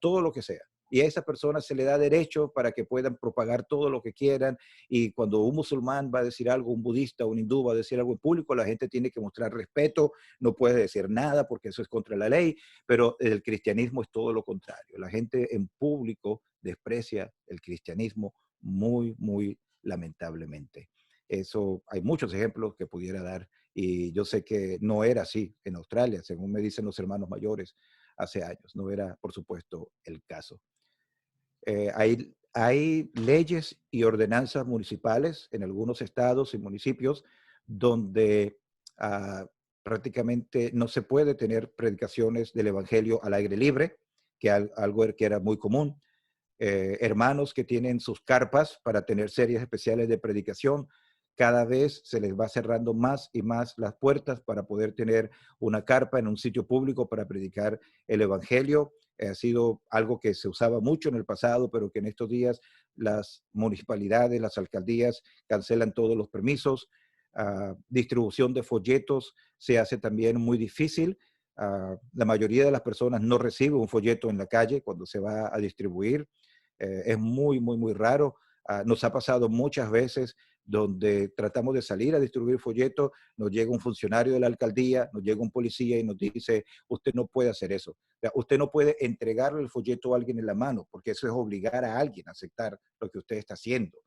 todo lo que sea. Y a esas personas se le da derecho para que puedan propagar todo lo que quieran. Y cuando un musulmán va a decir algo, un budista, un hindú va a decir algo en público, la gente tiene que mostrar respeto, no puede decir nada porque eso es contra la ley, pero el cristianismo es todo lo contrario. La gente en público desprecia el cristianismo muy, muy lamentablemente. Eso, hay muchos ejemplos que pudiera dar y yo sé que no era así en Australia, según me dicen los hermanos mayores hace años. No era, por supuesto, el caso. Hay leyes y ordenanzas municipales en algunos estados y municipios donde prácticamente no se puede tener predicaciones del evangelio al aire libre, que algo que era muy común. Hermanos que tienen sus carpas para tener series especiales de predicación, cada vez se les va cerrando más y más las puertas para poder tener una carpa en un sitio público para predicar el evangelio. Ha sido algo que se usaba mucho en el pasado, pero que en estos días las municipalidades, las alcaldías cancelan todos los permisos. Distribución de folletos se hace también muy difícil. La mayoría de las personas no recibe un folleto en la calle cuando se va a distribuir. Es muy, muy, muy raro. Nos ha pasado muchas veces donde tratamos de salir a distribuir folletos, nos llega un funcionario de la alcaldía, nos llega un policía y nos dice, usted no puede hacer eso. O sea, usted no puede entregarle el folleto a alguien en la mano, porque eso es obligar a alguien a aceptar lo que usted está haciendo.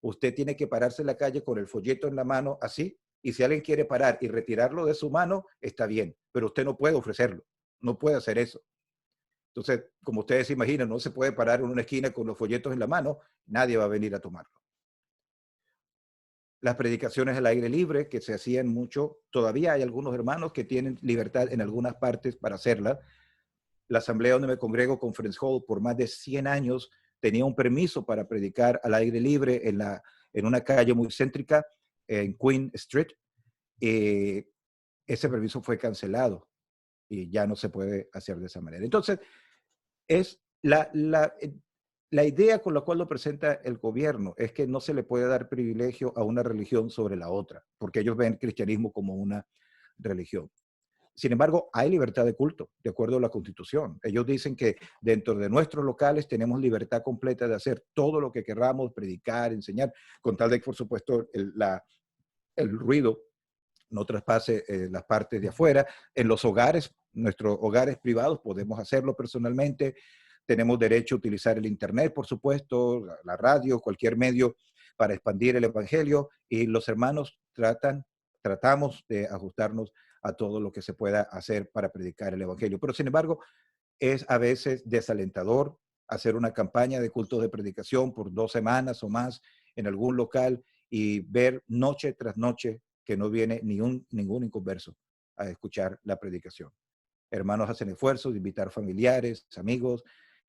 Usted tiene que pararse en la calle con el folleto en la mano así, y si alguien quiere parar y retirarlo de su mano, está bien, pero usted no puede ofrecerlo, no puede hacer eso. Entonces, como ustedes se imaginan, no se puede parar en una esquina con los folletos en la mano, nadie va a venir a tomarlo. Las predicaciones al aire libre que se hacían mucho, todavía hay algunos hermanos que tienen libertad en algunas partes para hacerla. La asamblea donde me congrego, Conference Hall, por más de 100 años tenía un permiso para predicar al aire libre en una calle muy céntrica, en Queen Street. Ese permiso fue cancelado y ya no se puede hacer de esa manera. Entonces, es la idea con la cual lo presenta el gobierno es que no se le puede dar privilegio a una religión sobre la otra, porque ellos ven el cristianismo como una religión. Sin embargo, hay libertad de culto, de acuerdo a la Constitución. Ellos dicen que dentro de nuestros locales tenemos libertad completa de hacer todo lo que queramos, predicar, enseñar, con tal de que, por supuesto, el ruido no traspase las partes de afuera. En los hogares, nuestros hogares privados, podemos hacerlo personalmente. Tenemos derecho a utilizar el Internet, por supuesto, la radio, cualquier medio para expandir el Evangelio. Y los hermanos tratamos de ajustarnos a todo lo que se pueda hacer para predicar el Evangelio. Pero, sin embargo, es a veces desalentador hacer una campaña de cultos de predicación por 2 semanas o más en algún local y ver noche tras noche que no viene ningún inconverso a escuchar la predicación. Hermanos hacen esfuerzos de invitar familiares, amigos,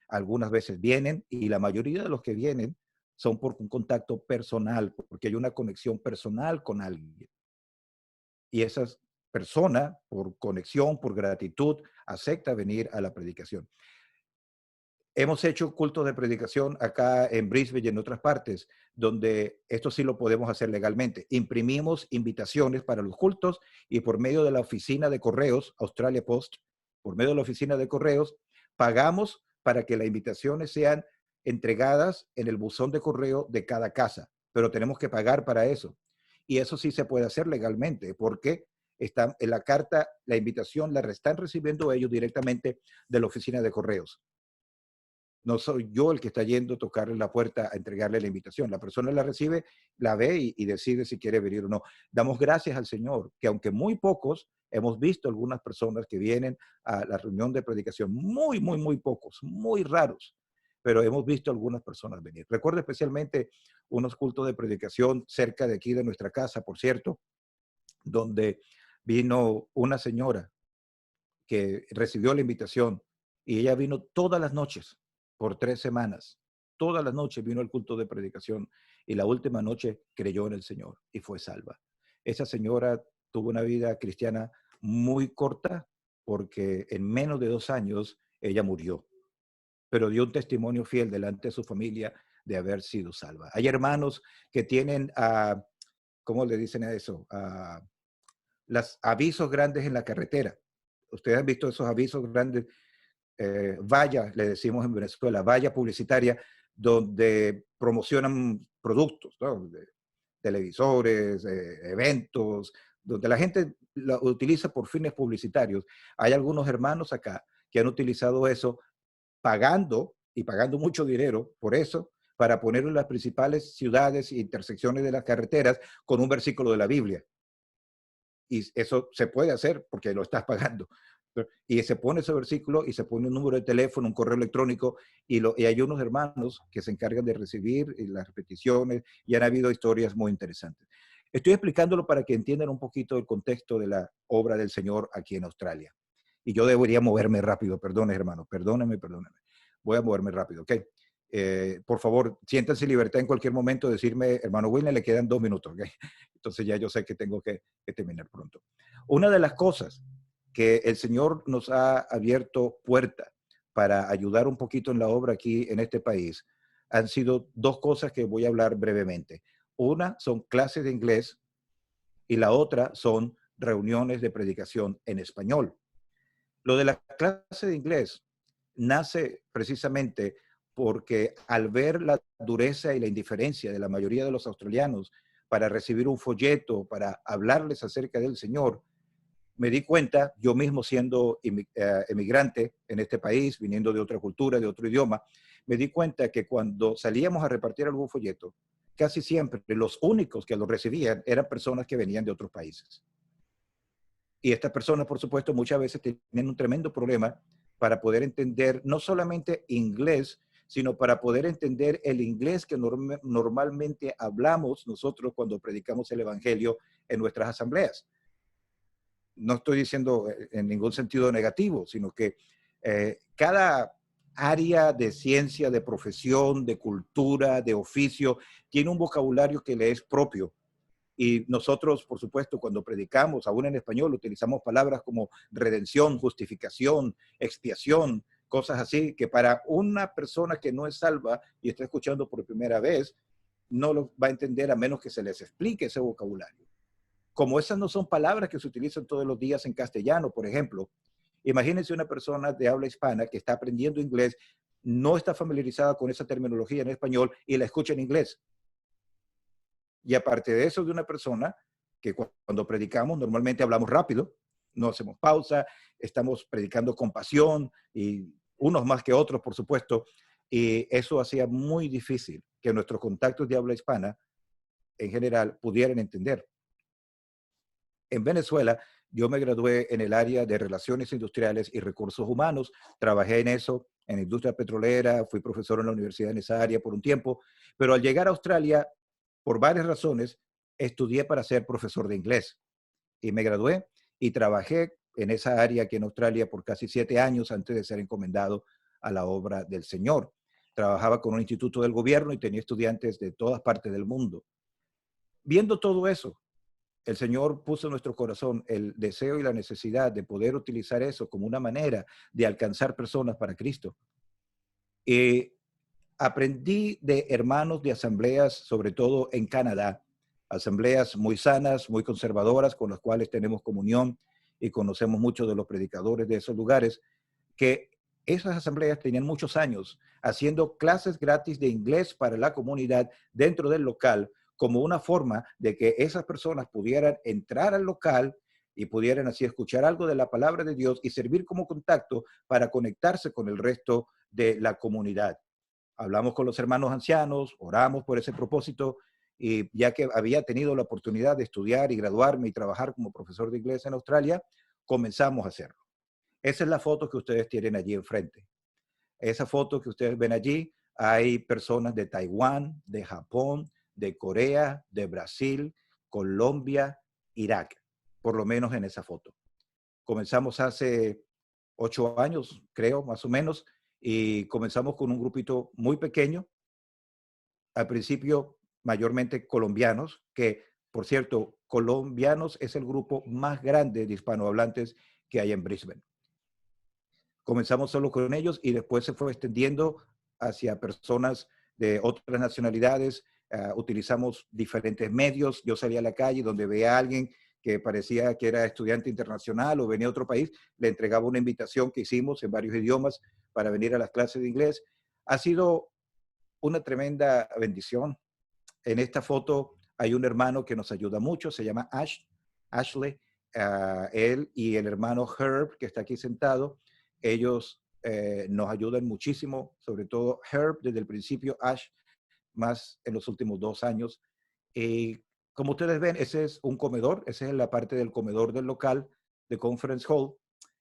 algunas veces vienen y la mayoría de los que vienen son por un contacto personal, porque hay una conexión personal con alguien. Y esa persona, por conexión, por gratitud, acepta venir a la predicación. Hemos hecho cultos de predicación acá en Brisbane y en otras partes, donde esto sí lo podemos hacer legalmente. Imprimimos invitaciones para los cultos y por medio de la oficina de correos, Australia Post, por medio de la oficina de correos, pagamos para que las invitaciones sean entregadas en el buzón de correo de cada casa, pero tenemos que pagar para eso. Y eso sí se puede hacer legalmente, porque está en la carta, la invitación la están recibiendo ellos directamente de la oficina de correos. No soy yo el que está yendo a tocarle la puerta a entregarle la invitación. La persona la recibe, la ve y decide si quiere venir o no. Damos gracias al Señor, que aunque muy pocos, hemos visto algunas personas que vienen a la reunión de predicación. Muy, muy, muy pocos, muy raros. Pero hemos visto algunas personas venir. Recuerdo especialmente unos cultos de predicación cerca de aquí de nuestra casa, por cierto, donde vino una señora que recibió la invitación y ella vino todas las noches por 3 semanas. Todas las noches vino al culto de predicación y la última noche creyó en el Señor y fue salva. Esa señora tuvo una vida cristiana muy corta porque en menos de 2 años ella murió, pero dio un testimonio fiel delante de su familia de haber sido salva. Hay hermanos que tienen, ¿cómo le dicen a eso? Los avisos grandes en la carretera. Ustedes han visto esos avisos grandes, valla, le decimos en Venezuela, valla publicitaria, donde promocionan productos, ¿no? De televisores, eventos, donde la gente lo utiliza por fines publicitarios. Hay algunos hermanos acá que han utilizado eso pagando y pagando mucho dinero por eso, para ponerlo en las principales ciudades e intersecciones de las carreteras con un versículo de la Biblia. Y eso se puede hacer porque lo estás pagando. Y se pone ese versículo y se pone un número de teléfono, un correo electrónico y hay unos hermanos que se encargan de recibir las repeticiones y han habido historias muy interesantes. Estoy explicándolo para que entiendan un poquito el contexto de la obra del Señor aquí en Australia. Y yo debería moverme rápido, perdone hermano, perdóneme. Voy a moverme rápido, ¿ok? Por favor, siéntanse en libertad en cualquier momento de decirme, hermano Wilner, le quedan 2 minutos, ¿ok? Entonces ya yo sé que tengo que terminar pronto. Una de las cosas que el Señor nos ha abierto puerta para ayudar un poquito en la obra aquí en este país han sido dos cosas que voy a hablar brevemente. Una son clases de inglés y la otra son reuniones de predicación en español. Lo de la clase de inglés nace precisamente porque al ver la dureza y la indiferencia de la mayoría de los australianos para recibir un folleto, para hablarles acerca del Señor, me di cuenta, yo mismo siendo emigrante en este país, viniendo de otra cultura, de otro idioma, me di cuenta que cuando salíamos a repartir algún folleto, casi siempre los únicos que lo recibían eran personas que venían de otros países. Y estas personas, por supuesto, muchas veces tienen un tremendo problema para poder entender no solamente inglés, sino para poder entender el inglés que normalmente hablamos nosotros cuando predicamos el Evangelio en nuestras asambleas. No estoy diciendo en ningún sentido negativo, sino que cada área de ciencia, de profesión, de cultura, de oficio, tiene un vocabulario que le es propio. Y nosotros, por supuesto, cuando predicamos, aún en español, utilizamos palabras como redención, justificación, expiación, cosas así, que para una persona que no es salva y está escuchando por primera vez, no lo va a entender a menos que se les explique ese vocabulario. Como esas no son palabras que se utilizan todos los días en castellano, por ejemplo, imagínense una persona de habla hispana que está aprendiendo inglés, no está familiarizada con esa terminología en español y la escucha en inglés. Y aparte de eso, de una persona que cuando predicamos normalmente hablamos rápido, no hacemos pausa, estamos predicando con pasión y unos más que otros, por supuesto, y eso hacía muy difícil que nuestros contactos de habla hispana en general pudieran entender. En Venezuela, yo me gradué en el área de Relaciones Industriales y Recursos Humanos. Trabajé en eso, en la industria petrolera, fui profesor en la universidad en esa área por un tiempo, pero al llegar a Australia, por varias razones, estudié para ser profesor de inglés y me gradué y trabajé en esa área aquí en Australia por casi 7 años antes de ser encomendado a la obra del Señor. Trabajaba con un instituto del gobierno y tenía estudiantes de todas partes del mundo. Viendo todo eso, el Señor puso en nuestro corazón el deseo y la necesidad de poder utilizar eso como una manera de alcanzar personas para Cristo. Y aprendí de hermanos de asambleas, sobre todo en Canadá, asambleas muy sanas, muy conservadoras, con las cuales tenemos comunión y conocemos mucho de los predicadores de esos lugares, que esas asambleas tenían muchos años haciendo clases gratis de inglés para la comunidad dentro del local, como una forma de que esas personas pudieran entrar al local y pudieran así escuchar algo de la palabra de Dios y servir como contacto para conectarse con el resto de la comunidad. Hablamos con los hermanos ancianos, oramos por ese propósito y ya que había tenido la oportunidad de estudiar y graduarme y trabajar como profesor de inglés en Australia, comenzamos a hacerlo. Esa es la foto que ustedes tienen allí enfrente. Esa foto que ustedes ven allí, hay personas de Taiwán, de Japón, de Corea, de Brasil, Colombia, Irak, por lo menos en esa foto. Comenzamos hace 8 años, creo, más o menos, y comenzamos con un grupito muy pequeño, al principio mayormente colombianos, que por cierto, colombianos es el grupo más grande de hispanohablantes que hay en Brisbane. Comenzamos solo con ellos y después se fue extendiendo hacia personas de otras nacionalidades. Utilizamos diferentes medios. Yo salía a la calle donde veía a alguien que parecía que era estudiante internacional o venía de otro país, le entregaba una invitación que hicimos en varios idiomas para venir a las clases de inglés. Ha sido una tremenda bendición. En esta foto hay un hermano que nos ayuda mucho, se llama Ashley. Él y el hermano Herb, que está aquí sentado, ellos nos ayudan muchísimo, sobre todo Herb desde el principio, Ash más en los últimos 2 años. Como ustedes ven, ese es un comedor, esa es la parte del comedor del local de Conference Hall.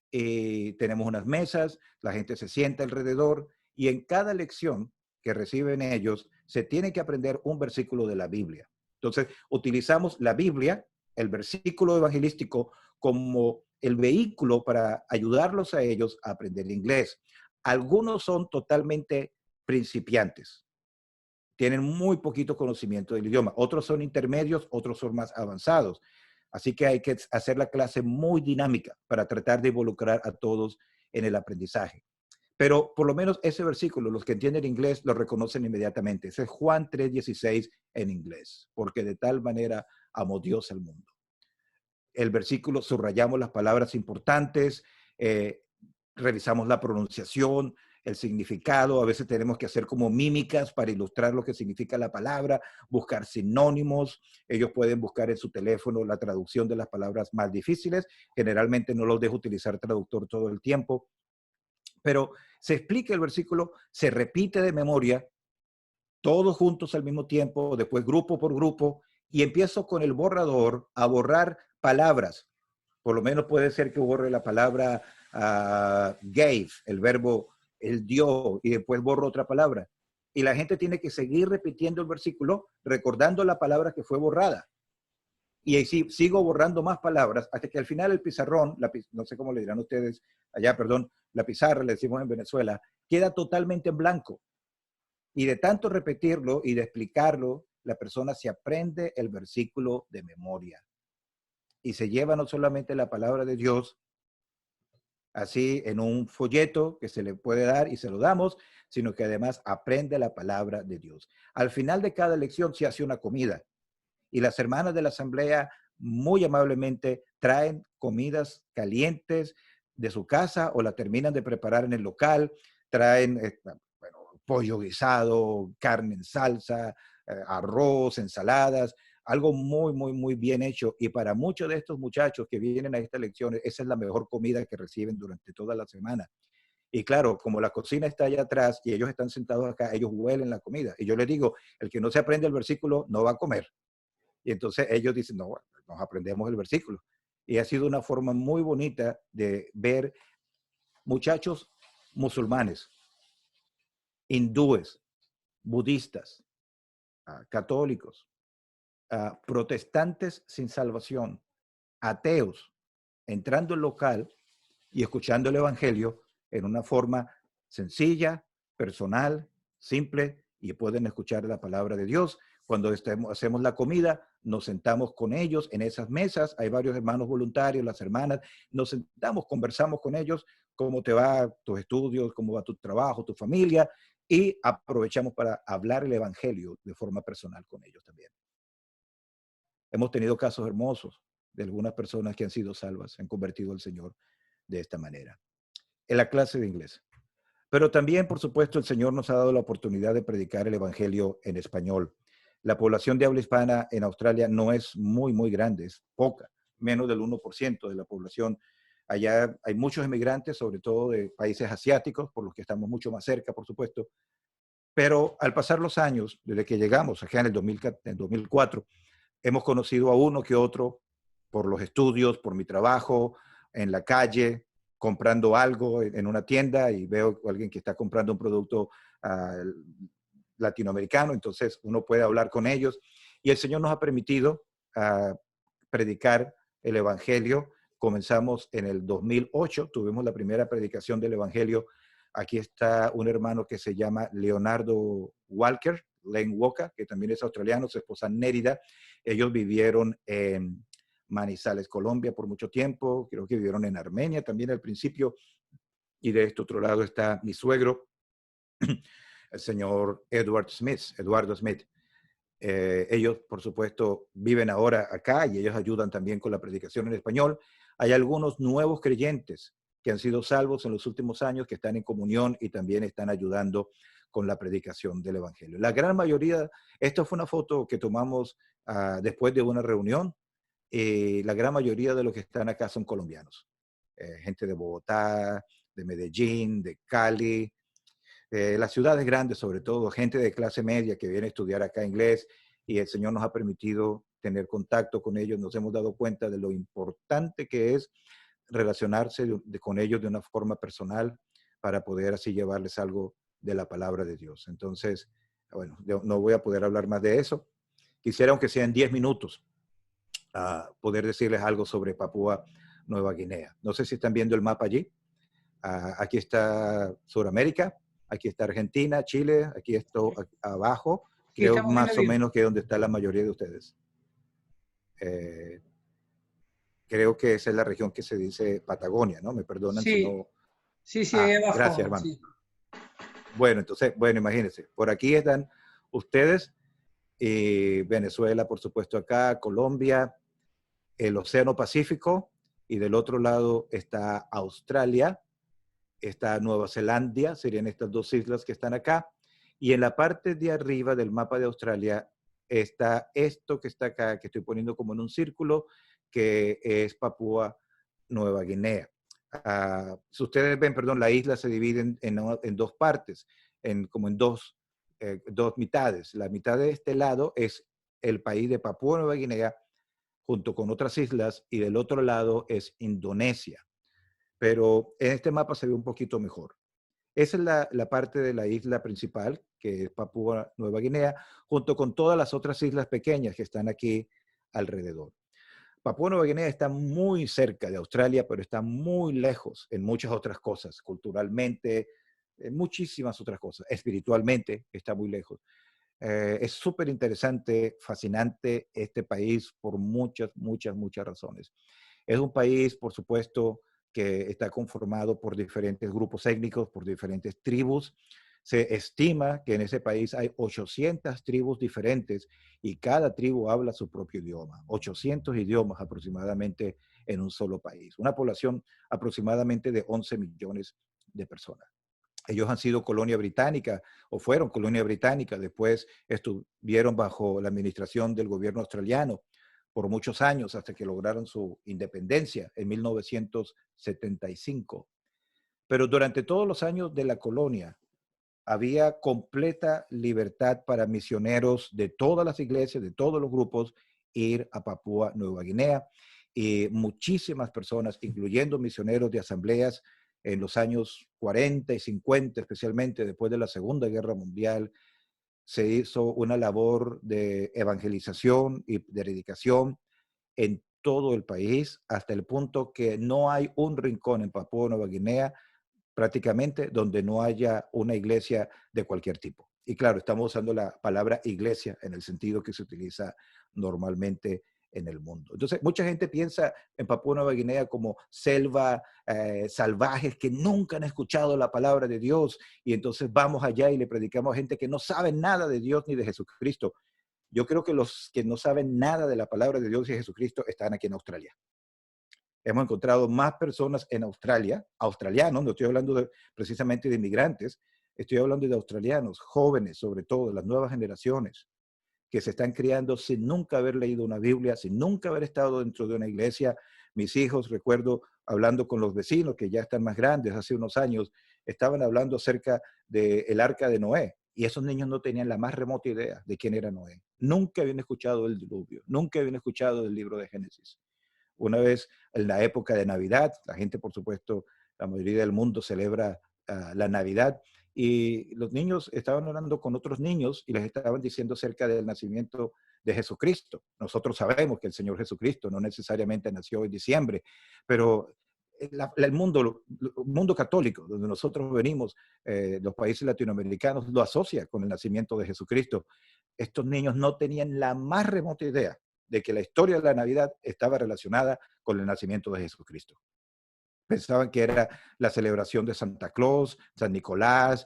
Tenemos unas mesas, la gente se sienta alrededor y en cada lección que reciben ellos se tiene que aprender un versículo de la Biblia. Entonces, utilizamos la Biblia, el versículo evangelístico, como el vehículo para ayudarlos a ellos a aprender inglés. Algunos son totalmente principiantes. Tienen muy poquito conocimiento del idioma. Otros son intermedios, otros son más avanzados. Así que hay que hacer la clase muy dinámica para tratar de involucrar a todos en el aprendizaje. Pero por lo menos ese versículo, los que entienden inglés lo reconocen inmediatamente. Ese es Juan 3:16 en inglés, porque de tal manera amó Dios al mundo. El versículo, subrayamos las palabras importantes, revisamos la pronunciación, el significado. A veces tenemos que hacer como mímicas para ilustrar lo que significa la palabra, buscar sinónimos. Ellos pueden buscar en su teléfono la traducción de las palabras más difíciles. Generalmente no los dejo utilizar traductor todo el tiempo, pero se explica el versículo, se repite de memoria, todos juntos al mismo tiempo, después grupo por grupo, y empiezo con el borrador a borrar palabras. Por lo menos puede ser que borre la palabra gave, el verbo él dio, y después borro otra palabra. Y la gente tiene que seguir repitiendo el versículo, recordando la palabra que fue borrada. Y así sigo borrando más palabras hasta que al final el pizarrón, no sé cómo le dirán ustedes allá, perdón, la pizarra, le decimos en Venezuela, queda totalmente en blanco. Y de tanto repetirlo y de explicarlo, la persona se aprende el versículo de memoria. Y se lleva no solamente la palabra de Dios, así en un folleto que se le puede dar y se lo damos, sino que además aprende la palabra de Dios. Al final de cada lección se hace una comida. Y las hermanas de la asamblea muy amablemente traen comidas calientes de su casa o la terminan de preparar en el local, traen pollo guisado, carne en salsa, arroz, ensaladas, algo muy, muy, muy bien hecho. Y para muchos de estos muchachos que vienen a estas lecciones, esa es la mejor comida que reciben durante toda la semana. Y claro, como la cocina está allá atrás y ellos están sentados acá, ellos huelen la comida. Y yo les digo, el que no se aprende el versículo no va a comer. Y entonces ellos dicen, no, bueno, nos aprendemos el versículo. Y ha sido una forma muy bonita de ver muchachos musulmanes, hindúes, budistas, católicos, protestantes sin salvación, ateos, entrando al local y escuchando el evangelio en una forma sencilla, personal, simple, y pueden escuchar la palabra de Dios. Cuando hacemos la comida, nos sentamos con ellos en esas mesas. Hay varios hermanos voluntarios, las hermanas, nos sentamos, conversamos con ellos, cómo te va tus estudios, cómo va tu trabajo, tu familia, y aprovechamos para hablar el evangelio de forma personal con ellos también. Hemos tenido casos hermosos de algunas personas que han sido salvas, se han convertido al Señor de esta manera. En la clase de inglés. Pero también, por supuesto, el Señor nos ha dado la oportunidad de predicar el evangelio en español. La población de habla hispana en Australia no es muy, muy grande, es poca, menos del 1% de la población. Allá hay muchos inmigrantes, sobre todo de países asiáticos, por los que estamos mucho más cerca, por supuesto. Pero al pasar los años, desde que llegamos acá en el 2004, hemos conocido a uno que otro por los estudios, por mi trabajo, en la calle, comprando algo en una tienda y veo a alguien que está comprando un producto latinoamericano, entonces uno puede hablar con ellos. Y el Señor nos ha permitido predicar el Evangelio. Comenzamos en el 2008, tuvimos la primera predicación del Evangelio. Aquí está un hermano que se llama Leonardo Walker, Len Walker, que también es australiano, su esposa Nérida. Ellos vivieron en Manizales, Colombia, por mucho tiempo. Creo que vivieron en Armenia también al principio. Y de este otro lado está mi suegro, el señor Eduardo Smith. Ellos, por supuesto, viven ahora acá y ellos ayudan también con la predicación en español. Hay algunos nuevos creyentes que han sido salvos en los últimos años, que están en comunión y también están ayudando con la predicación del evangelio. La gran mayoría, esta fue una foto que tomamos después de una reunión. La gran mayoría de los que están acá son colombianos. Gente de Bogotá, de Medellín, de Cali, las ciudades grandes sobre todo, gente de clase media que viene a estudiar acá inglés, y el Señor nos ha permitido tener contacto con ellos. Nos hemos dado cuenta de lo importante que es relacionarse con ellos de una forma personal para poder así llevarles algo de la palabra de Dios. Entonces, bueno, no voy a poder hablar más de eso. Quisiera, aunque sean 10 minutos, poder decirles algo sobre Papúa Nueva Guinea. No sé si están viendo el mapa allí. Aquí está Sudamérica, aquí está Argentina, Chile, aquí esto abajo, creo más o menos que es donde está la mayoría de ustedes. Creo que esa es la región que se dice Patagonia, ¿no? Me perdonan si no Sí, sí, ahí abajo. Gracias, hermano. Sí. Bueno, entonces, bueno, imagínense, por aquí están ustedes, Venezuela, por supuesto, acá, Colombia, el Océano Pacífico, y del otro lado está Australia, está Nueva Zelanda, serían estas dos islas que están acá, y en la parte de arriba del mapa de Australia está esto que está acá, que estoy poniendo como en un círculo, que es Papúa Nueva Guinea. Si ustedes ven, perdón, la isla se divide en dos partes, como en dos mitades. La mitad de este lado es el país de Papúa Nueva Guinea, junto con otras islas, y del otro lado es Indonesia. Pero en este mapa se ve un poquito mejor. Esa es la parte de la isla principal, que es Papúa Nueva Guinea, junto con todas las otras islas pequeñas que están aquí alrededor. Papúa Nueva Guinea está muy cerca de Australia, pero está muy lejos en muchas otras cosas, culturalmente, en muchísimas otras cosas, espiritualmente está muy lejos. Es súper interesante, fascinante este país por muchas, muchas, muchas razones. Es un país, por supuesto, que está conformado por diferentes grupos étnicos, por diferentes tribus. Se estima que en ese país hay 800 tribus diferentes y cada tribu habla su propio idioma. 800 idiomas aproximadamente en un solo país. Una población aproximadamente de 11 millones de personas. Ellos han sido colonia británica o fueron colonia británica, después estuvieron bajo la administración del gobierno australiano por muchos años hasta que lograron su independencia en 1975. Pero durante todos los años de la colonia había completa libertad para misioneros de todas las iglesias, de todos los grupos, ir a Papúa Nueva Guinea. Y muchísimas personas, incluyendo misioneros de asambleas en los años 40 y 50, especialmente después de la Segunda Guerra Mundial, se hizo una labor de evangelización y de dedicación en todo el país, hasta el punto que no hay un rincón en Papúa Nueva Guinea prácticamente donde no haya una iglesia de cualquier tipo. Y claro, estamos usando la palabra iglesia en el sentido que se utiliza normalmente en el mundo. Entonces, mucha gente piensa en Papúa Nueva Guinea como selva, salvajes que nunca han escuchado la palabra de Dios, y entonces vamos allá y le predicamos a gente que no sabe nada de Dios ni de Jesucristo. Yo creo que los que no saben nada de la palabra de Dios y Jesucristo están aquí en Australia. Hemos encontrado más personas en Australia, australianos, no estoy hablando precisamente de inmigrantes, estoy hablando de australianos, jóvenes sobre todo, las nuevas generaciones, que se están criando sin nunca haber leído una Biblia, sin nunca haber estado dentro de una iglesia. Mis hijos, recuerdo hablando con los vecinos que ya están más grandes, hace unos años, estaban hablando acerca del arca de Noé, y esos niños no tenían la más remota idea de quién era Noé. Nunca habían escuchado del diluvio, nunca habían escuchado del libro de Génesis. Una vez en la época de Navidad, la gente, por supuesto, la mayoría del mundo celebra la Navidad, y los niños estaban hablando con otros niños y les estaban diciendo acerca del nacimiento de Jesucristo. Nosotros sabemos que el Señor Jesucristo no necesariamente nació en diciembre, pero el mundo católico, donde nosotros venimos, los países latinoamericanos, lo asocia con el nacimiento de Jesucristo. Estos niños no tenían la más remota idea de que la historia de la Navidad estaba relacionada con el nacimiento de Jesucristo. Pensaban que era la celebración de Santa Claus, San Nicolás,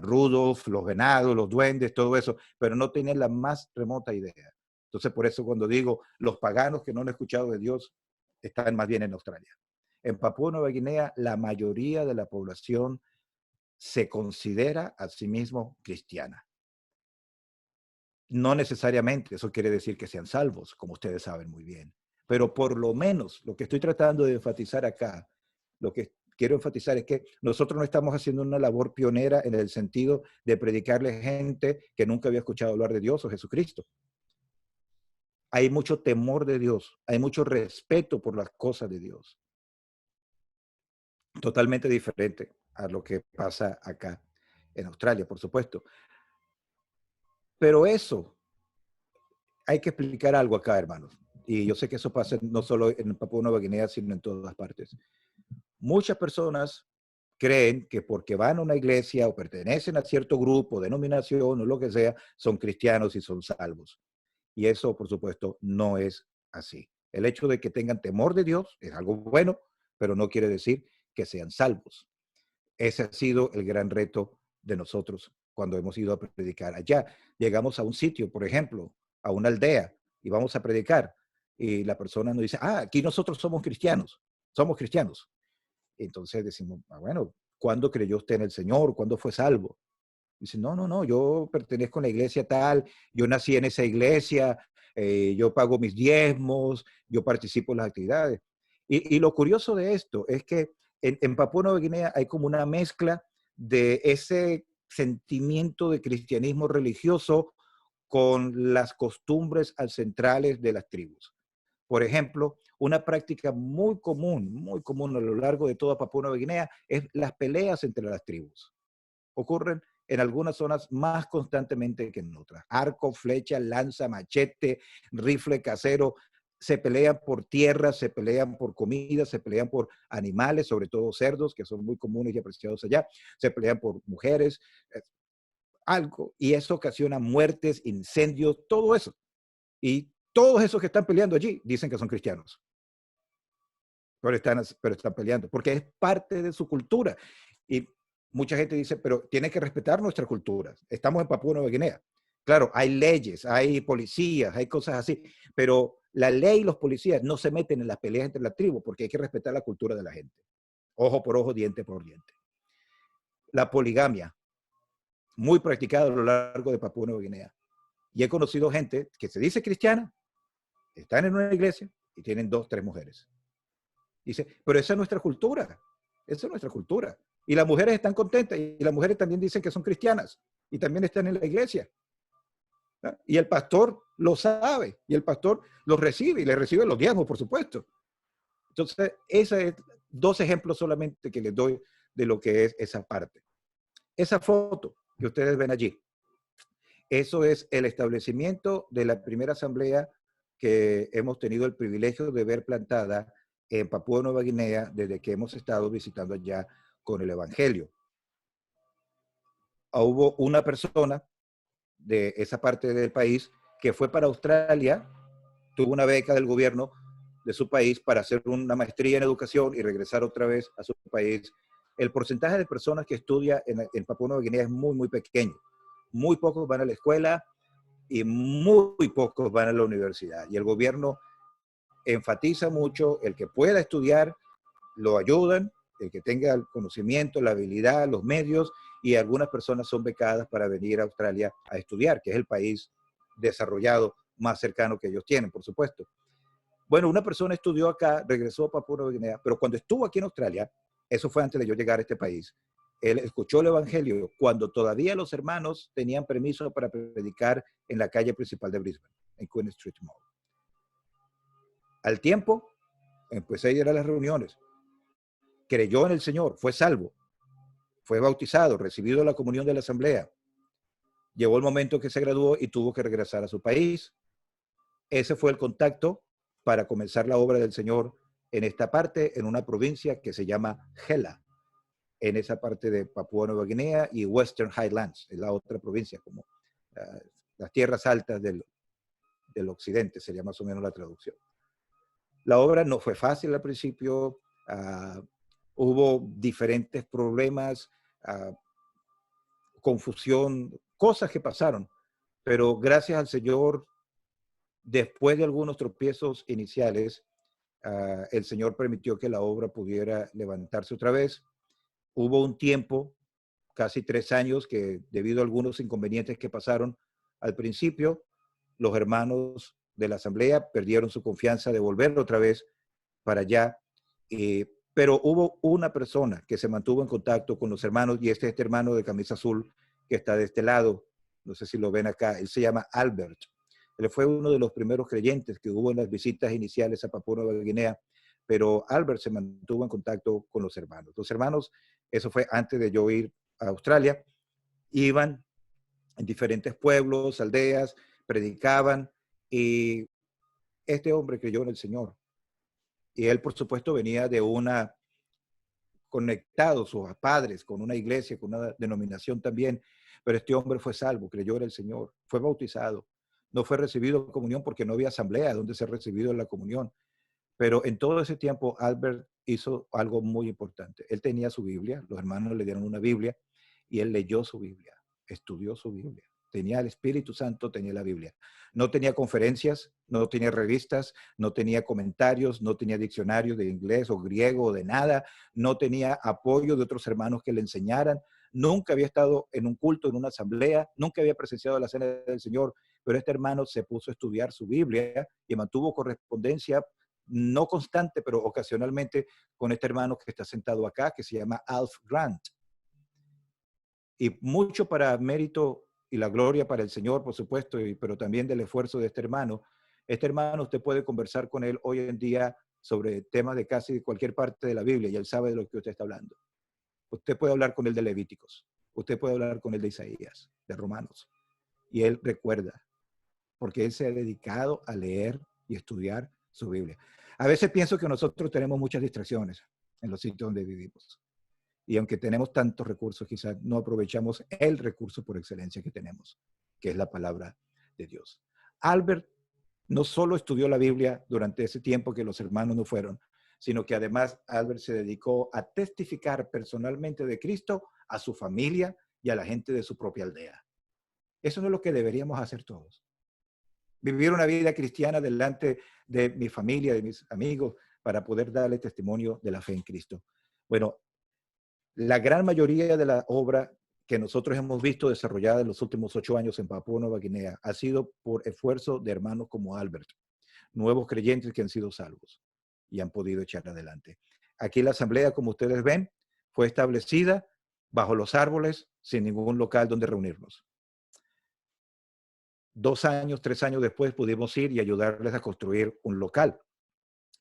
Rudolf, los venados, los duendes, todo eso, pero no tenían la más remota idea. Entonces, por eso cuando digo los paganos que no han escuchado de Dios están más bien en Australia. En Papúa Nueva Guinea, la mayoría de la población se considera a sí mismo cristiana. No necesariamente eso quiere decir que sean salvos, como ustedes saben muy bien, pero por lo menos lo que estoy tratando de enfatizar acá, lo que quiero enfatizar es que nosotros no estamos haciendo una labor pionera en el sentido de predicarle a gente que nunca había escuchado hablar de Dios o Jesucristo. Hay mucho temor de Dios, hay mucho respeto por las cosas de Dios. Totalmente diferente a lo que pasa acá en Australia, por supuesto. Pero eso, hay que explicar algo acá, hermanos. Y yo sé que eso pasa no solo en Papúa Nueva Guinea, sino en todas partes. Muchas personas creen que porque van a una iglesia o pertenecen a cierto grupo, denominación o lo que sea, son cristianos y son salvos. Y eso, por supuesto, no es así. El hecho de que tengan temor de Dios es algo bueno, pero no quiere decir que sean salvos. Ese ha sido el gran reto de nosotros cuando hemos ido a predicar allá. Llegamos a un sitio, por ejemplo, a una aldea, y vamos a predicar. Y la persona nos dice, aquí nosotros somos cristianos, somos cristianos. Entonces decimos, bueno, ¿cuándo creyó usted en el Señor? ¿Cuándo fue salvo? Dice, no, no, no, yo pertenezco a la iglesia tal, yo nací en esa iglesia, yo pago mis diezmos, yo participo en las actividades. Y lo curioso de esto es que en Papúa Nueva Guinea hay como una mezcla de ese sentimiento de cristianismo religioso con las costumbres ancestrales de las tribus. Por ejemplo, una práctica muy común a lo largo de toda Papúa Nueva Guinea es las peleas entre las tribus. Ocurren en algunas zonas más constantemente que en otras. Arco, flecha, lanza, machete, rifle casero, se pelean por tierra, se pelean por comida, se pelean por animales, sobre todo cerdos, que son muy comunes y apreciados allá, se pelean por mujeres, algo, y eso ocasiona muertes, incendios, todo eso. Y todos esos que están peleando allí dicen que son cristianos. Pero están peleando, porque es parte de su cultura. Y mucha gente dice, pero tiene que respetar nuestras culturas. Estamos en Papúa Nueva Guinea. Claro, hay leyes, hay policías, hay cosas así, pero la ley y los policías no se meten en las peleas entre las tribus porque hay que respetar la cultura de la gente. Ojo por ojo, diente por diente. La poligamia, muy practicada a lo largo de Papúa Nueva Guinea. Y he conocido gente que se dice cristiana, están en una iglesia y tienen 2, 3 mujeres. Dice, pero esa es nuestra cultura, esa es nuestra cultura. Y las mujeres están contentas y las mujeres también dicen que son cristianas y también están en la iglesia. ¿No? Y el pastor lo sabe y el pastor los recibe y le recibe los diezmos, por supuesto. Entonces, esos es 2 ejemplos solamente que les doy de lo que es esa parte. Esa foto que ustedes ven allí, eso es el establecimiento de la primera asamblea que hemos tenido el privilegio de ver plantada en Papúa Nueva Guinea desde que hemos estado visitando allá con el Evangelio. Hubo una persona de esa parte del país que fue para Australia, tuvo una beca del gobierno de su país para hacer una maestría en educación y regresar otra vez a su país. El porcentaje de personas que estudia en Papúa Nueva Guinea es muy pequeño. Muy pocos van a la escuela y muy pocos van a la universidad. Y el gobierno enfatiza mucho el que pueda estudiar, lo ayudan, el que tenga el conocimiento, la habilidad, los medios, y algunas personas son becadas para venir a Australia a estudiar, que es el país desarrollado más cercano que ellos tienen, por supuesto. Bueno, una persona estudió acá, regresó a Papúa Nueva Guinea, pero cuando estuvo aquí en Australia, eso fue antes de yo llegar a este país, él escuchó el Evangelio cuando todavía los hermanos tenían permiso para predicar en la calle principal de Brisbane, en Queen Street Mall. Al tiempo, empecé a ir a las reuniones, creyó en el Señor, fue salvo, fue bautizado, recibido la comunión de la asamblea. Llegó el momento que se graduó y tuvo que regresar a su país. Ese fue el contacto para comenzar la obra del Señor en esta parte, en una provincia que se llama Gela, en esa parte de Papúa Nueva Guinea, y Western Highlands, es la otra provincia, como las tierras altas del occidente, sería más o menos la traducción. La obra no fue fácil al principio, hubo diferentes problemas, confusión, cosas que pasaron, pero gracias al Señor, después de algunos tropiezos iniciales, el Señor permitió que la obra pudiera levantarse otra vez. Hubo un tiempo, casi 3 años, que debido a algunos inconvenientes que pasaron al principio, los hermanos de la asamblea perdieron su confianza de volver otra vez para allá. Pero hubo una persona que se mantuvo en contacto con los hermanos, y este hermano de camisa azul que está de este lado, no sé si lo ven acá, él se llama Albert. Él fue uno de los primeros creyentes que hubo en las visitas iniciales a Papúa Nueva Guinea, pero Albert se mantuvo en contacto con los hermanos. Los hermanos, eso fue antes de yo ir a Australia, iban en diferentes pueblos, aldeas, predicaban, y este hombre creyó en el Señor. Y él, por supuesto, venía de conectado sus padres con una iglesia, con una denominación también, pero este hombre fue salvo, creyó en el Señor, fue bautizado, no fue recibido en comunión porque no había asamblea donde ser recibido en la comunión, Pero en todo ese tiempo, Albert hizo algo muy importante. Él tenía su Biblia, los hermanos le dieron una Biblia y él leyó su Biblia, estudió su Biblia. Tenía el Espíritu Santo, tenía la Biblia. No tenía conferencias, no tenía revistas, no tenía comentarios, no tenía diccionarios de inglés o griego o de nada, no tenía apoyo de otros hermanos que le enseñaran. Nunca había estado en un culto, en una asamblea, nunca había presenciado la cena del Señor, pero este hermano se puso a estudiar su Biblia y mantuvo correspondencia no constante, pero ocasionalmente con este hermano que está sentado acá, que se llama Alf Grant. Y mucho para mérito y la gloria para el Señor, por supuesto, pero también del esfuerzo de este hermano. Este hermano, usted puede conversar con él hoy en día sobre temas de casi cualquier parte de la Biblia y él sabe de lo que usted está hablando. Usted puede hablar con él de Levíticos, usted puede hablar con él de Isaías, de Romanos, y él recuerda, porque él se ha dedicado a leer y estudiar su Biblia. A veces pienso que nosotros tenemos muchas distracciones en los sitios donde vivimos. Y aunque tenemos tantos recursos, quizás no aprovechamos el recurso por excelencia que tenemos, que es la palabra de Dios. Albert no solo estudió la Biblia durante ese tiempo que los hermanos no fueron, sino que además Albert se dedicó a testificar personalmente de Cristo a su familia y a la gente de su propia aldea. Eso no es lo que deberíamos hacer todos. Vivir una vida cristiana delante de mi familia, de mis amigos, para poder darle testimonio de la fe en Cristo. Bueno, la gran mayoría de la obra que nosotros hemos visto desarrollada en los últimos 8 años en Papúa Nueva Guinea ha sido por esfuerzo de hermanos como Albert, nuevos creyentes que han sido salvos y han podido echar adelante. Aquí la asamblea, como ustedes ven, fue establecida bajo los árboles, sin ningún local donde reunirnos. 2 años, 3 años después pudimos ir y ayudarles a construir un local.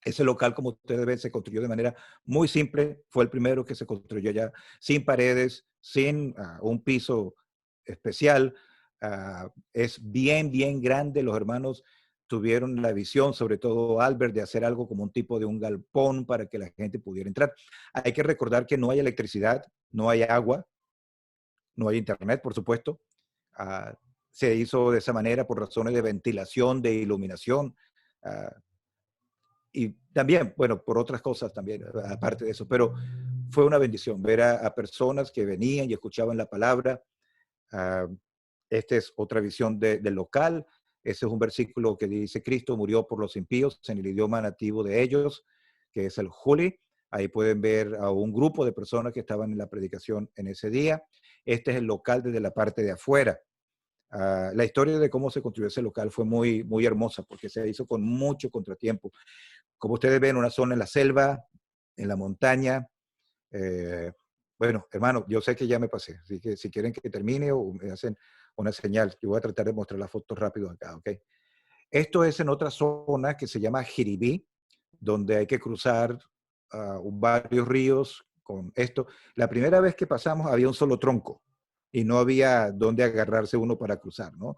Ese local, como ustedes ven, se construyó de manera muy simple. Fue el primero que se construyó ya sin paredes, sin un piso especial. Es bien, bien grande. Los hermanos tuvieron la visión, sobre todo Albert, de hacer algo como un tipo de un galpón para que la gente pudiera entrar. Hay que recordar que no hay electricidad, no hay agua, no hay internet, por supuesto. Se hizo de esa manera por razones de ventilación, de iluminación. Y también, bueno, por otras cosas también, aparte de eso, pero fue una bendición ver a personas que venían y escuchaban la palabra. Esta es otra visión del local. Ese es un versículo que dice, Cristo murió por los impíos en el idioma nativo de ellos, que es el Juli. Ahí pueden ver a un grupo de personas que estaban en la predicación en ese día. Este es el local desde la parte de afuera. La historia de cómo se construyó ese local fue muy, muy hermosa porque se hizo con mucho contratiempo. Como ustedes ven, una zona en la selva, en la montaña. Bueno, hermano, yo sé que ya me pasé, así que si quieren que termine o me hacen una señal, yo voy a tratar de mostrar la foto rápido acá, ¿ok? Esto es en otra zona que se llama Jiribí, donde hay que cruzar varios ríos con esto. La primera vez que pasamos había un solo tronco y no había dónde agarrarse uno para cruzar, ¿no?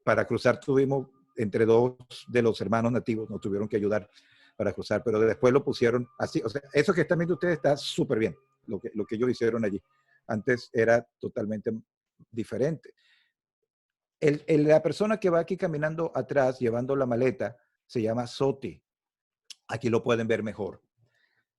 Para cruzar tuvimos entre 2 de los hermanos nativos, nos tuvieron que ayudar para cruzar, pero después lo pusieron así. O sea, eso que están viendo ustedes está súper bien, lo que ellos hicieron allí. Antes era totalmente diferente. La persona que va aquí caminando atrás, llevando la maleta, se llama Soti. Aquí lo pueden ver mejor.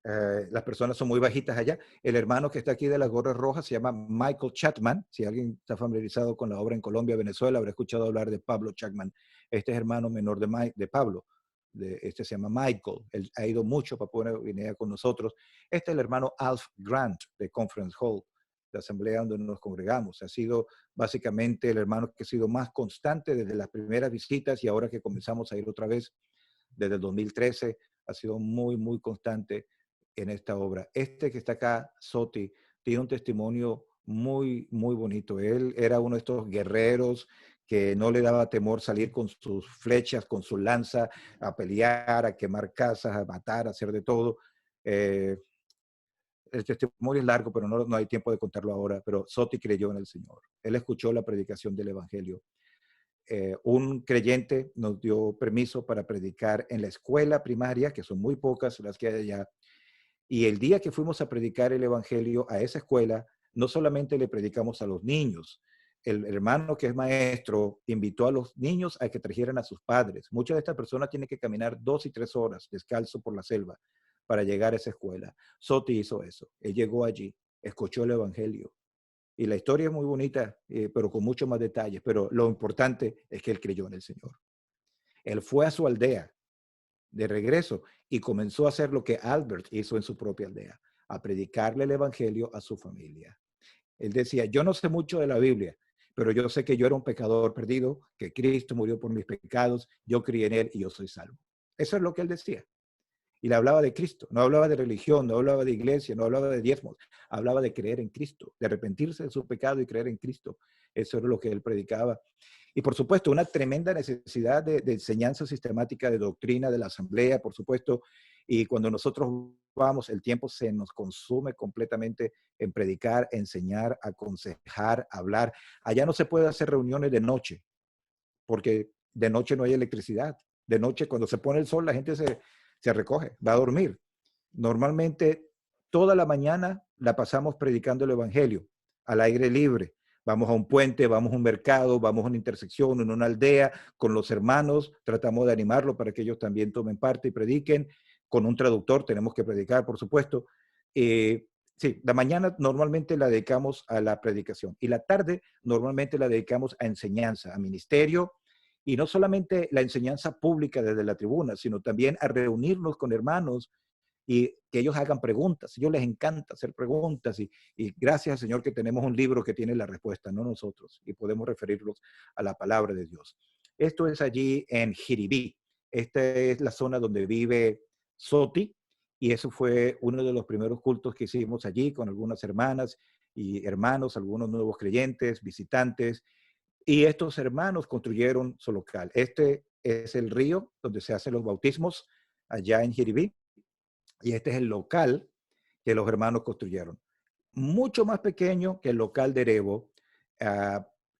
Las personas son muy bajitas allá. El hermano que está aquí de las gorras rojas se llama Michael Chapman. Si alguien está familiarizado con la obra en Colombia, Venezuela, habrá escuchado hablar de Pablo Chapman. Este es hermano menor de Pablo. Este se llama Michael. Él ha ido mucho a Papúa Nueva Guinea con nosotros. Este es el hermano Alf Grant de Conference Hall, la asamblea donde nos congregamos. Ha sido básicamente el hermano que ha sido más constante desde las primeras visitas y ahora que comenzamos a ir otra vez desde el 2013, ha sido muy, muy constante en esta obra. Este que está acá, Soti, tiene un testimonio muy, muy bonito. Él era uno de estos guerreros que no le daba temor salir con sus flechas, con su lanza, a pelear, a quemar casas, a matar, a hacer de todo. El testimonio es largo, pero no hay tiempo de contarlo ahora, pero Soti creyó en el Señor. Él escuchó la predicación del Evangelio. Un creyente nos dio permiso para predicar en la escuela primaria, que son muy pocas las que hay allá. Y el día que fuimos a predicar el Evangelio a esa escuela, no solamente le predicamos a los niños, el hermano que es maestro invitó a los niños a que trajeran a sus padres. Muchas de estas personas tienen que caminar 2 y 3 horas descalzo por la selva para llegar a esa escuela. Soti hizo eso. Él llegó allí, escuchó el evangelio. Y la historia es muy bonita, pero con muchos más detalles. Pero lo importante es que él creyó en el Señor. Él fue a su aldea de regreso y comenzó a hacer lo que Albert hizo en su propia aldea, a predicarle el evangelio a su familia. Él decía, yo no sé mucho de la Biblia, pero yo sé que yo era un pecador perdido, que Cristo murió por mis pecados, yo creí en él y yo soy salvo. Eso es lo que él decía. Y le hablaba de Cristo, no hablaba de religión, no hablaba de iglesia, no hablaba de diezmos, hablaba de creer en Cristo, de arrepentirse de su pecado y creer en Cristo. Eso era lo que él predicaba. Y por supuesto, una tremenda necesidad de enseñanza sistemática, de doctrina de la asamblea, por supuesto. Y cuando nosotros vamos, el tiempo se nos consume completamente en predicar, enseñar, aconsejar, hablar. Allá no se puede hacer reuniones de noche, porque de noche no hay electricidad. De noche, cuando se pone el sol, la gente se recoge, va a dormir. Normalmente, toda la mañana la pasamos predicando el evangelio al aire libre. Vamos a un puente, vamos a un mercado, vamos a una intersección, en una aldea, con los hermanos, tratamos de animarlos para que ellos también tomen parte y prediquen. Con un traductor tenemos que predicar, por supuesto. Sí, la mañana normalmente la dedicamos a la predicación y la tarde normalmente la dedicamos a enseñanza, a ministerio, y no solamente la enseñanza pública desde la tribuna, sino también a reunirnos con hermanos y que ellos hagan preguntas. A ellos les encanta hacer preguntas y gracias al Señor que tenemos un libro que tiene la respuesta, no nosotros, y podemos referirlos a la palabra de Dios. Esto es allí en Jiribí. Esta es la zona donde vive Soti y eso fue uno de los primeros cultos que hicimos allí con algunas hermanas y hermanos, algunos nuevos creyentes, visitantes. Y estos hermanos construyeron su local. Este es el río donde se hacen los bautismos allá en Jiribí. Y este es el local que los hermanos construyeron. Mucho más pequeño que el local de Erebo.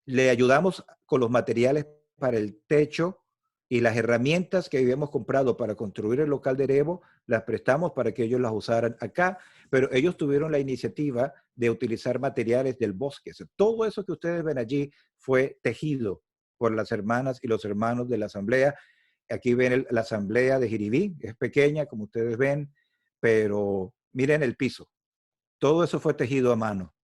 Le ayudamos con los materiales para el techo y las herramientas que habíamos comprado para construir el local de Erebo, las prestamos para que ellos las usaran acá, pero ellos tuvieron la iniciativa de utilizar materiales del bosque. O sea, todo eso que ustedes ven allí fue tejido por las hermanas y los hermanos de la asamblea. Aquí ven la asamblea de Jiribí, es pequeña, como ustedes ven, pero miren el piso. Todo eso fue tejido a mano.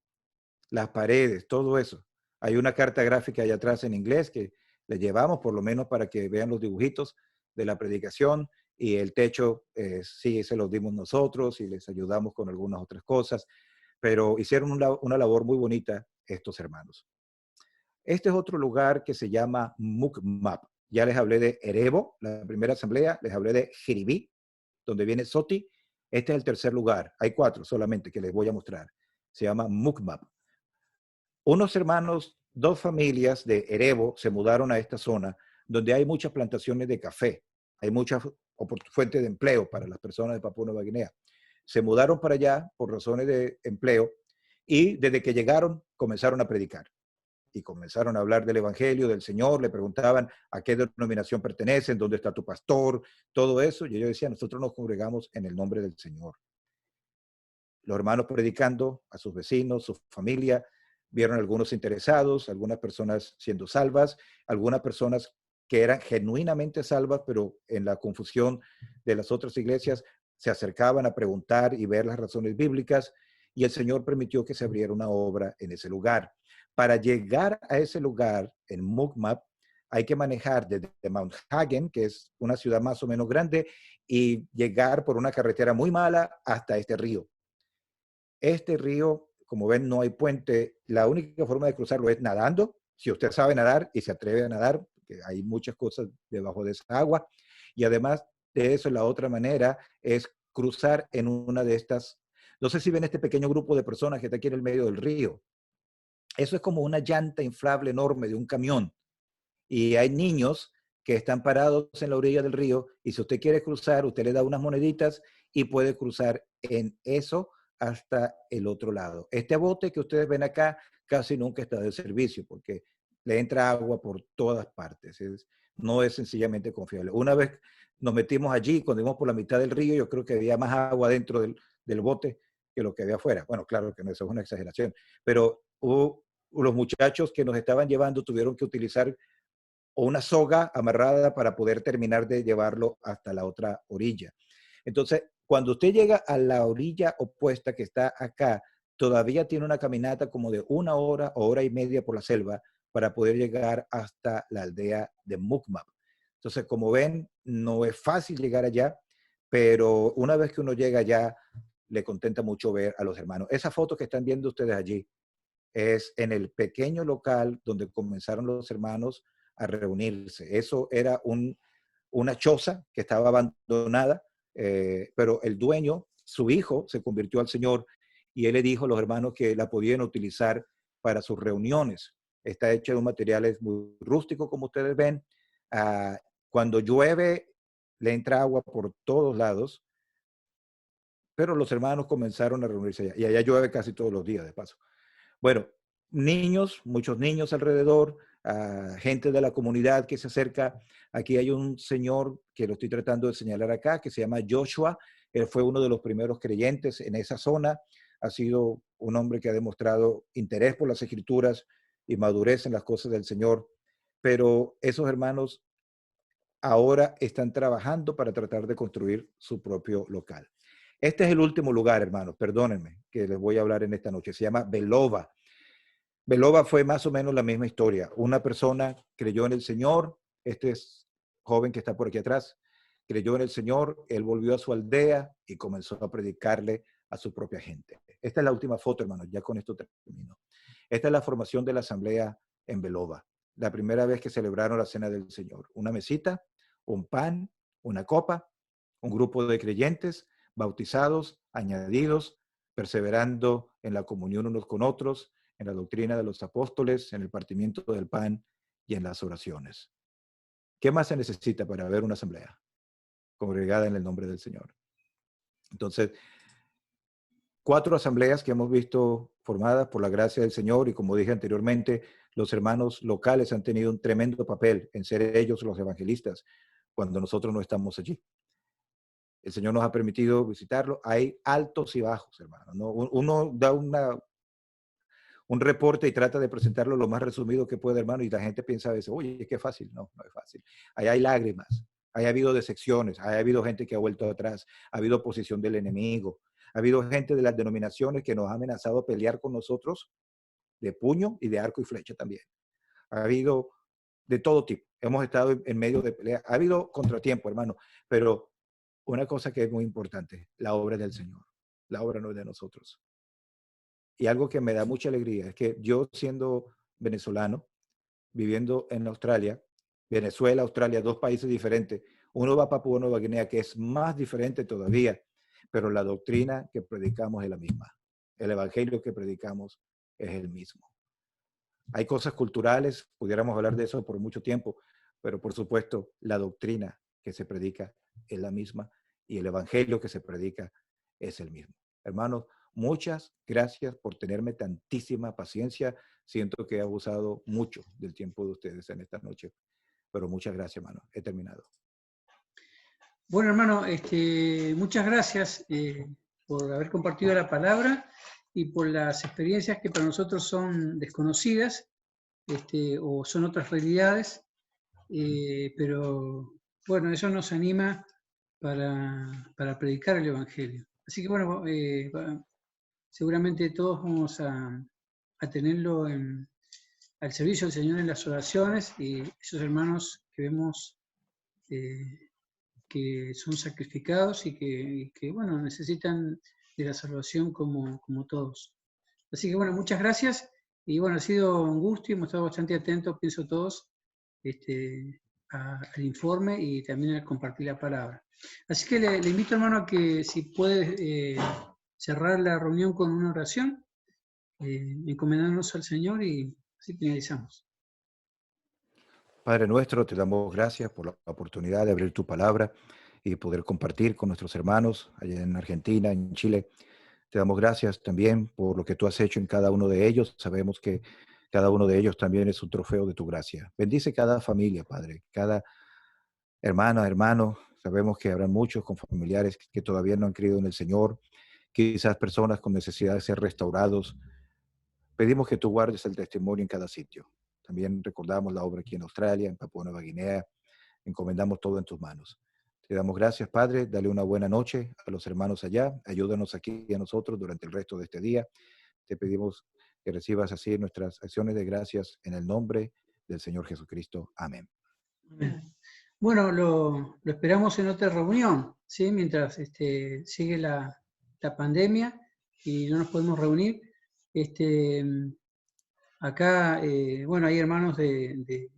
Las paredes, todo eso. Hay una carta gráfica allá atrás en inglés que le llevamos por lo menos para que vean los dibujitos de la predicación y el techo sí se los dimos nosotros y les ayudamos con algunas otras cosas, pero hicieron una labor muy bonita estos hermanos. Este es otro lugar que se llama Mukmap. Ya les hablé de Erebo, la primera asamblea, les hablé de Jiribí, donde viene Soti. Este es el tercer lugar. Hay 4 solamente que les voy a mostrar. Se llama Mukmap. Unos hermanos, 2 familias de Erebo se mudaron a esta zona donde hay muchas plantaciones de café. Hay muchas fuentes de empleo para las personas de Papúa Nueva Guinea. Se mudaron para allá por razones de empleo y desde que llegaron comenzaron a predicar. Y comenzaron a hablar del evangelio, del Señor, le preguntaban a qué denominación pertenecen, dónde está tu pastor, todo eso. Y ellos decían, nosotros nos congregamos en el nombre del Señor. Los hermanos predicando a sus vecinos, su familia, vieron algunos interesados, algunas personas siendo salvas, algunas personas que eran genuinamente salvas, pero en la confusión de las otras iglesias se acercaban a preguntar y ver las razones bíblicas, y el Señor permitió que se abriera una obra en ese lugar. Para llegar a ese lugar, en Mukmap, hay que manejar desde Mount Hagen, que es una ciudad más o menos grande, y llegar por una carretera muy mala hasta este río. Este río, como ven, no hay puente. La única forma de cruzarlo es nadando. Si usted sabe nadar y se atreve a nadar, porque hay muchas cosas debajo de esa agua. Y además de eso, la otra manera es cruzar en una de estas. No sé si ven este pequeño grupo de personas que está aquí en el medio del río. Eso es como una llanta inflable enorme de un camión. Y hay niños que están parados en la orilla del río y si usted quiere cruzar, usted le da unas moneditas y puede cruzar en eso hasta el otro lado. Este bote que ustedes ven acá casi nunca está de servicio porque le entra agua por todas partes. No es sencillamente confiable. Una vez nos metimos allí, cuando íbamos por la mitad del río, yo creo que había más agua dentro del bote que lo que había afuera. Bueno, claro que no, eso es una exageración, pero hubo los muchachos que nos estaban llevando tuvieron que utilizar una soga amarrada para poder terminar de llevarlo hasta la otra orilla. Entonces, cuando usted llega a la orilla opuesta que está acá, todavía tiene una caminata como de 1 hora o hora y media por la selva para poder llegar hasta la aldea de Mukmap. Entonces, como ven, no es fácil llegar allá, pero una vez que uno llega allá, le contenta mucho ver a los hermanos. Esa foto que están viendo ustedes allí es en el pequeño local donde comenzaron los hermanos a reunirse. Eso era una choza que estaba abandonada, pero el dueño, su hijo, se convirtió al Señor y él le dijo a los hermanos que la podían utilizar para sus reuniones. Está hecha de un material muy rústico, como ustedes ven. Cuando llueve, le entra agua por todos lados, pero los hermanos comenzaron a reunirse allá. Y allá llueve casi todos los días, de paso. Bueno, niños, muchos niños alrededor, gente de la comunidad que se acerca. Aquí hay un señor que lo estoy tratando de señalar acá, que se llama Joshua. Él fue uno de los primeros creyentes en esa zona. Ha sido un hombre que ha demostrado interés por las escrituras y madurez en las cosas del Señor. Pero esos hermanos ahora están trabajando para tratar de construir su propio local. Este es el último lugar, hermanos, perdónenme, que les voy a hablar en esta noche. Se llama Belova. Belova fue más o menos la misma historia. Una persona creyó en el Señor, este es joven que está por aquí atrás, creyó en el Señor, él volvió a su aldea y comenzó a predicarle a su propia gente. Esta es la última foto, hermanos, ya con esto termino. Esta es la formación de la asamblea en Belova. La primera vez que celebraron la cena del Señor. Una mesita, un pan, una copa, un grupo de creyentes bautizados, añadidos, perseverando en la comunión unos con otros, en la doctrina de los apóstoles, en el partimiento del pan y en las oraciones. ¿Qué más se necesita para ver una asamblea congregada en el nombre del Señor? Entonces, 4 asambleas que hemos visto formadas por la gracia del Señor y, como dije anteriormente, los hermanos locales han tenido un tremendo papel en ser ellos los evangelistas cuando nosotros no estamos allí. El Señor nos ha permitido visitarlo. Hay altos y bajos, hermano, ¿no? Uno da un reporte y trata de presentarlo lo más resumido que puede, hermano, y la gente piensa a veces, oye, qué fácil. No, no es fácil. Ahí hay lágrimas, ahí ha habido decepciones, ahí ha habido gente que ha vuelto atrás, ha habido oposición del enemigo, ha habido gente de las denominaciones que nos ha amenazado a pelear con nosotros de puño y de arco y flecha también. Ha habido de todo tipo. Hemos estado en medio de pelea. Ha habido contratiempo, hermano, pero una cosa que es muy importante, la obra es del Señor. La obra no es de nosotros. Y algo que me da mucha alegría es que yo, siendo venezolano, viviendo en Australia, Venezuela, Australia, 2 países diferentes, uno va a Papúa Nueva Guinea, que es más diferente todavía, pero la doctrina que predicamos es la misma. El evangelio que predicamos es el mismo. Hay cosas culturales, pudiéramos hablar de eso por mucho tiempo, pero por supuesto la doctrina que se predica es la misma y el evangelio que se predica es el mismo. Hermanos, muchas gracias por tenerme tantísima paciencia. Siento que he abusado mucho del tiempo de ustedes en esta noche, pero muchas gracias, hermano. He terminado. Bueno, hermano, muchas gracias por haber compartido la palabra y por las experiencias que para nosotros son desconocidas o son otras realidades, pero bueno, eso nos anima para predicar el Evangelio. Así que bueno, seguramente todos vamos a tenerlo al servicio del Señor en las oraciones, y esos hermanos que vemos que son sacrificados y que bueno, necesitan de la salvación como todos. Así que bueno, muchas gracias, y bueno, ha sido un gusto y hemos estado bastante atentos, pienso todos, al informe y también a compartir la palabra. Así que le invito, hermano, a que si puede cerrar la reunión con una oración, encomendándonos al Señor, y así finalizamos. Padre nuestro, te damos gracias por la oportunidad de abrir tu palabra y poder compartir con nuestros hermanos allá en Argentina, en Chile. Te damos gracias también por lo que tú has hecho en cada uno de ellos. Sabemos que cada uno de ellos también es un trofeo de tu gracia. Bendice cada familia, Padre, cada hermana, hermano. Sabemos que habrá muchos con familiares que todavía no han creído en el Señor, quizás personas con necesidad de ser restaurados. Pedimos que tú guardes el testimonio en cada sitio. También recordamos la obra aquí en Australia, en Papúa Nueva Guinea. Encomendamos todo en tus manos. Te damos gracias, Padre. Dale una buena noche a los hermanos allá. Ayúdanos aquí y a nosotros durante el resto de este día. Te pedimos que recibas así nuestras acciones de gracias en el nombre del Señor Jesucristo. Amén. Bueno, lo esperamos en otra reunión, ¿sí? Mientras sigue la pandemia y no nos podemos reunir. Acá, bueno, hay hermanos de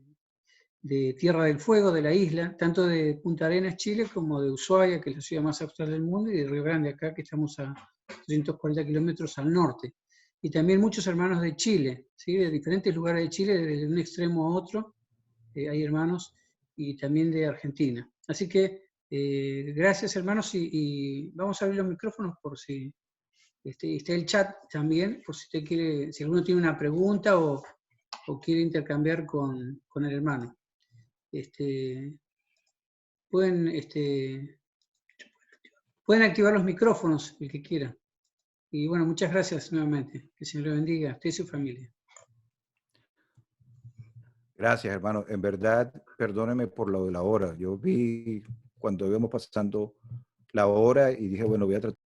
Tierra del Fuego, de la isla, tanto de Punta Arenas, Chile, como de Ushuaia, que es la ciudad más austral del mundo, y de Río Grande, acá, que estamos a 340 kilómetros al norte. Y también muchos hermanos de Chile, ¿sí? De diferentes lugares de Chile, desde un extremo a otro, hay hermanos, y también de Argentina. Así que, gracias hermanos, y vamos a abrir los micrófonos por si está el chat también, por si usted quiere, si alguno tiene una pregunta o quiere intercambiar con el hermano. Pueden activar los micrófonos, el que quiera. Y bueno, muchas gracias nuevamente. Que el Señor le bendiga a usted y su familia. Gracias, hermano. En verdad, perdóneme por lo de la hora. Yo vi cuando íbamos pasando la hora y dije, bueno, voy a tratar